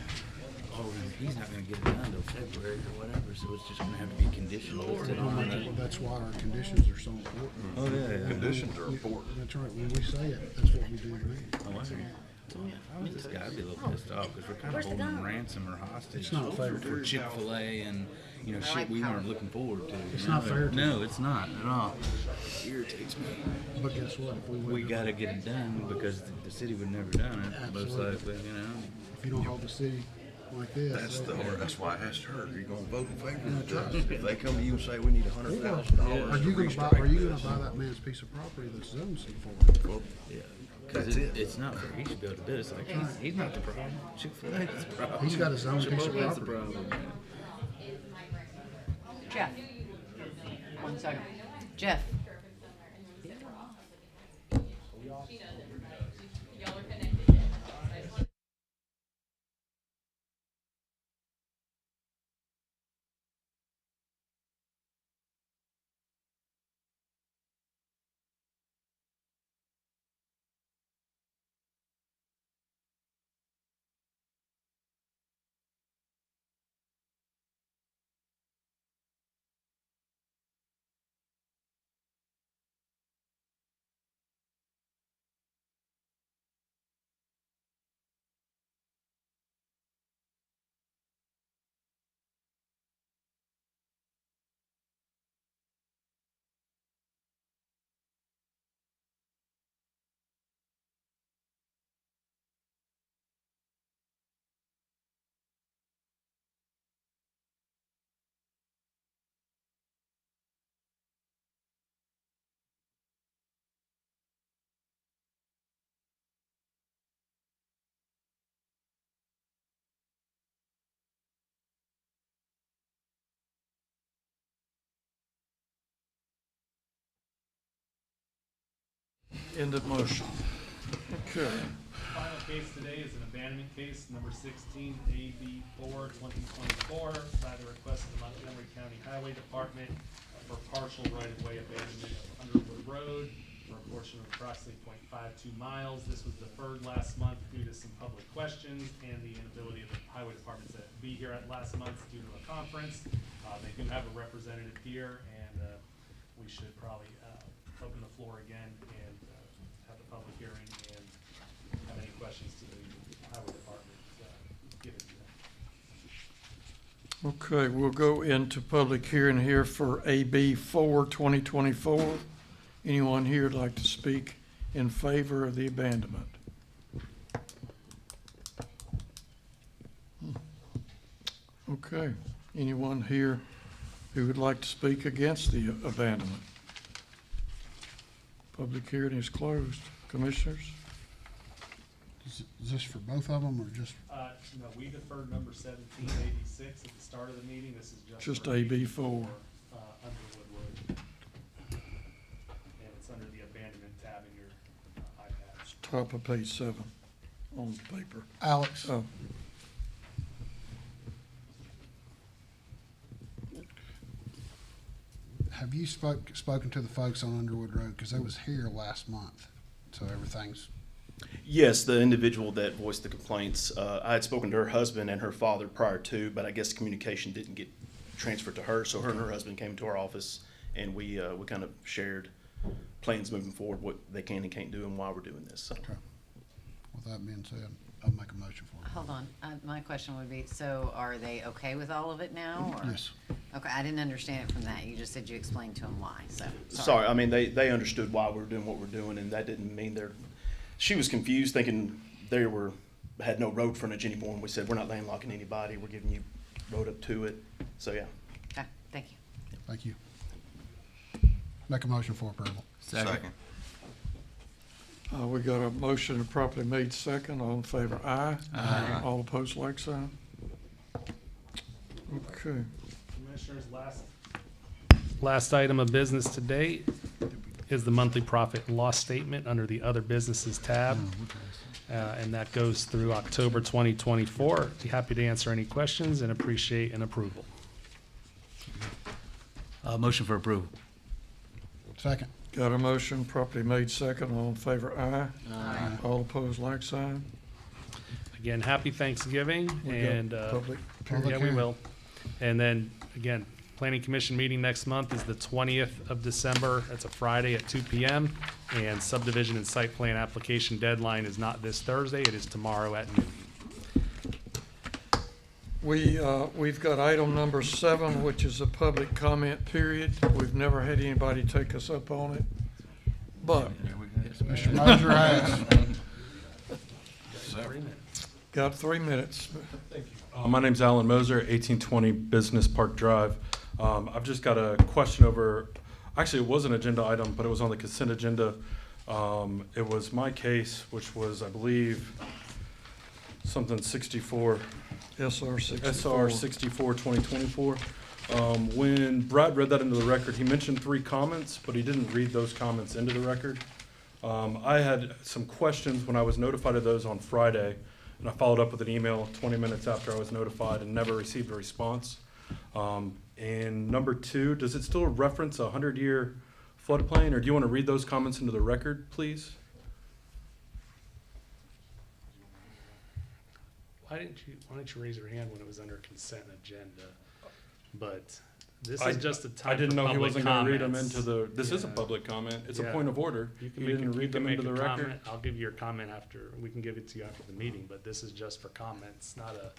[SPEAKER 17] he's not gonna get it done till February or whatever, so it's just gonna have to be conditional.
[SPEAKER 22] Well, that's why our conditions are so important.
[SPEAKER 17] Oh, yeah.
[SPEAKER 5] Conditions are important.
[SPEAKER 22] That's right, when we say it, that's what we do agree.
[SPEAKER 17] Oh, I see. If I was this guy, I'd be a little pissed off because we're kind of holding them ransom or hostage
[SPEAKER 22] It's not fair.
[SPEAKER 17] for Chick-fil-A and, you know, shit we weren't looking forward to.
[SPEAKER 22] It's
[SPEAKER 17] you know?
[SPEAKER 22] not fair to
[SPEAKER 17] No, it's not at all. It irritates me.
[SPEAKER 22] But guess what? If
[SPEAKER 17] We gotta get it done because the city would never done it, most
[SPEAKER 22] Absolutely.
[SPEAKER 17] likely, you know.
[SPEAKER 22] If you don't hold the city like this.
[SPEAKER 5] That's why I asked her, are you gonna vote in favor
[SPEAKER 22] Yeah,
[SPEAKER 5] of
[SPEAKER 22] trust
[SPEAKER 5] this?
[SPEAKER 22] me.
[SPEAKER 5] If they come to you and say, we need $100,000
[SPEAKER 22] Are
[SPEAKER 5] to
[SPEAKER 22] you gonna
[SPEAKER 5] restrike
[SPEAKER 22] buy, are you
[SPEAKER 5] this.
[SPEAKER 22] gonna buy that man's piece of property that's zoned C4?
[SPEAKER 5] Well,
[SPEAKER 17] Yeah. Cause
[SPEAKER 5] That's it.
[SPEAKER 17] it's not fair. He should be able to do it. It's like, he's not the problem. Chick-fil-A is the problem.
[SPEAKER 22] He's got his own piece of
[SPEAKER 17] Chipotle's the
[SPEAKER 22] property.
[SPEAKER 17] problem, man.
[SPEAKER 10] Jeff, 1 second. Jeff.
[SPEAKER 1] End of motion. Okay.
[SPEAKER 4] Final case today is an abandonment case, number 16, AB 4, 2024, by the request of the Montgomery County Highway Department for partial right-of-way abandonment of Underwood Road for a portion of approximately 0.52 miles. This was deferred last month due to some public questions and the inability of the Highway Department to be here at last month due to a conference. They do have a representative here, and we should probably open the floor again and have the public hearing and have any questions to the Highway Department, give it to them.
[SPEAKER 1] Okay, we'll go into public hearing here for AB 4, 2024. Anyone here would like to speak in favor of the abandonment? Okay, anyone here who would like to speak against the abandonment? Public hearing is closed. Commissioners?
[SPEAKER 22] Is this for both of them or just?
[SPEAKER 4] No, we deferred number 1786 at the start of the meeting. This is just.
[SPEAKER 1] Just AB 4.
[SPEAKER 4] Underwood Road. And it's under the abandonment tab in your iPad.
[SPEAKER 1] It's top of page 7 on the paper.
[SPEAKER 22] Alex?
[SPEAKER 1] Oh,
[SPEAKER 22] Have you spoken to the folks on Underwood Road? Because they was here last month, so everything's.
[SPEAKER 6] Yes, the individual that voiced the complaints, I had spoken to her husband and her father prior to, but I guess communication didn't get transferred to her, so her and her husband came to our office, and we kind of shared plans moving forward, what they can and can't do, and why we're doing this, so.
[SPEAKER 22] Okay. With that being said, I'll make a motion for it.
[SPEAKER 10] Hold on, my question would be, so are they okay with all of it now, or?
[SPEAKER 22] Yes.
[SPEAKER 10] Okay, I didn't understand it from that, you just said you explained to them why, so,
[SPEAKER 6] Sorry, I mean, they understood why we were doing what we're doing, and that didn't mean she was confused, thinking had no road frontage anymore, and we said, we're not landlocking anybody, we're giving you road up to it, so yeah.
[SPEAKER 10] Okay, thank you.
[SPEAKER 22] Thank you. Make a motion for approval.
[SPEAKER 5] Second.
[SPEAKER 1] we got a motion properly made second. All in favor, aye.
[SPEAKER 22] Aye.
[SPEAKER 1] All opposed, like sign. Okay.
[SPEAKER 4] Commissioners, last item of business today is the monthly profit and loss statement under the Other Businesses tab. And that goes through October 2024. Be happy to answer any questions and appreciate an approval.
[SPEAKER 17] Motion for approval.
[SPEAKER 22] Second.
[SPEAKER 1] Got a motion properly made second. All in favor, aye.
[SPEAKER 22] Aye.
[SPEAKER 1] All opposed, like sign.
[SPEAKER 4] Again, happy Thanksgiving,
[SPEAKER 1] We got
[SPEAKER 4] and
[SPEAKER 1] public
[SPEAKER 4] yeah, we
[SPEAKER 22] hearing.
[SPEAKER 4] will. And then again, Planning Commission meeting next month is the 20th of December. That's a Friday at 2 p.m. And subdivision and site plan application deadline is not this Thursday, it is tomorrow at noon.
[SPEAKER 1] We've got item number 7, which is a public comment period. We've never had anybody take us up on it, but
[SPEAKER 22] Mr. Moser has.
[SPEAKER 1] got 3 minutes.
[SPEAKER 8] My name's Alan Moser, 1820 Business Park Drive. I've just got a question over, actually, it was an agenda item, but it was on the consent agenda. It was my case, which was, I believe, something 64.
[SPEAKER 1] SR 64.
[SPEAKER 8] SR 64 2024. When Brad read that into the record, he mentioned 3 comments, but he didn't read those comments into the record. I had some questions when I was notified of those on Friday, and I followed up with an email 20 minutes after I was notified and never received a response. And number 2, does it still reference a 100-year floodplain, or do you want to read those comments into the record, please?
[SPEAKER 4] Why didn't you raise your hand when it was under consent agenda? But this
[SPEAKER 8] I-
[SPEAKER 4] is just a time
[SPEAKER 8] I didn't
[SPEAKER 4] for
[SPEAKER 8] know he
[SPEAKER 4] public
[SPEAKER 8] wasn't going to read them
[SPEAKER 4] comments.
[SPEAKER 8] into the, this is a
[SPEAKER 4] Yeah.
[SPEAKER 8] public comment. It's a
[SPEAKER 4] Yeah.
[SPEAKER 8] point of order.
[SPEAKER 4] You can
[SPEAKER 8] You
[SPEAKER 4] make
[SPEAKER 8] didn't
[SPEAKER 4] a-
[SPEAKER 8] read
[SPEAKER 4] you can
[SPEAKER 8] them
[SPEAKER 4] make
[SPEAKER 8] into
[SPEAKER 4] a
[SPEAKER 8] the record.
[SPEAKER 4] comment. I'll give you your comment after, we can give it to you after the meeting, but this is just for comments, not a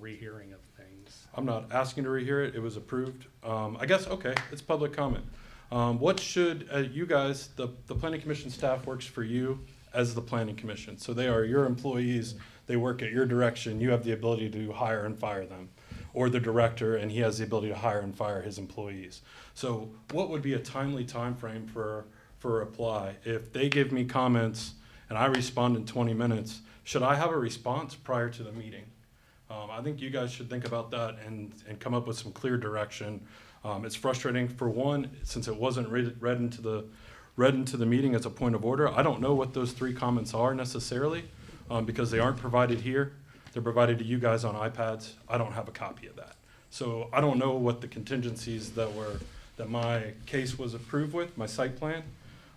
[SPEAKER 4] rehearing of things.
[SPEAKER 8] I'm not asking to rehear it, it was approved. I guess, okay, it's public comment. What should, you guys, the planning commission staff works for you as the planning commission. So they are your employees, they work at your direction, you have the ability to hire and fire them. Or the director, and he has the ability to hire and fire his employees. So what would be a timely timeframe for a reply? If they give me comments and I respond in 20 minutes, should I have a response prior to the meeting? I think you guys should think about that and come up with some clear direction. It's frustrating, for one, since it wasn't read into the meeting as a point of order. I don't know what those 3 comments are necessarily, because they aren't provided here. They're provided to you guys on iPads. I don't have a copy of that. So I don't know what the contingencies that my case was approved with, my site plan,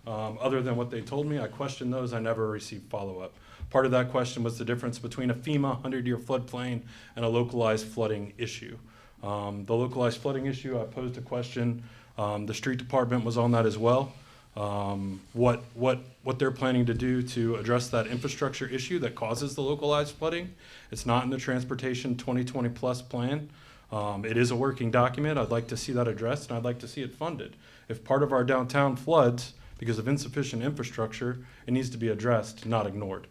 [SPEAKER 8] other than what they told me. I questioned those, I never received follow-up. Part of that question was the difference between a FEMA 100-year floodplain and a localized flooding issue. The localized flooding issue, I posed a question. The street department was on that as well. What they're planning to do to address that infrastructure issue that causes the localized flooding. It's not in the Transportation 2020 Plus plan. It is a working document. I'd like to see that addressed, and I'd like to see it funded. If part of our downtown floods because of insufficient infrastructure, it needs to be addressed, not ignored.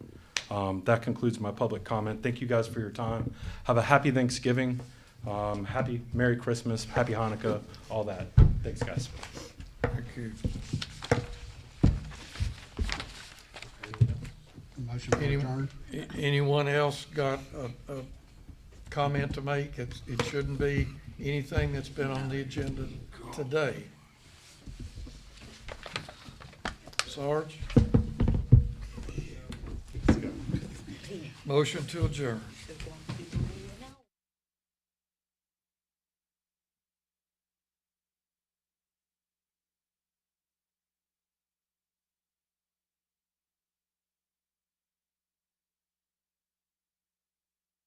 [SPEAKER 8] That concludes my public comment. Thank you guys for your time. Have a happy Thanksgiving, happy Merry Christmas, happy Hanukkah, all that. Thanks, guys.
[SPEAKER 1] Thank you.
[SPEAKER 22] Motion to adjourn.
[SPEAKER 1] Anyone else got a comment to make? It shouldn't be anything that's been on the agenda today. Sarge? Motion to adjourn.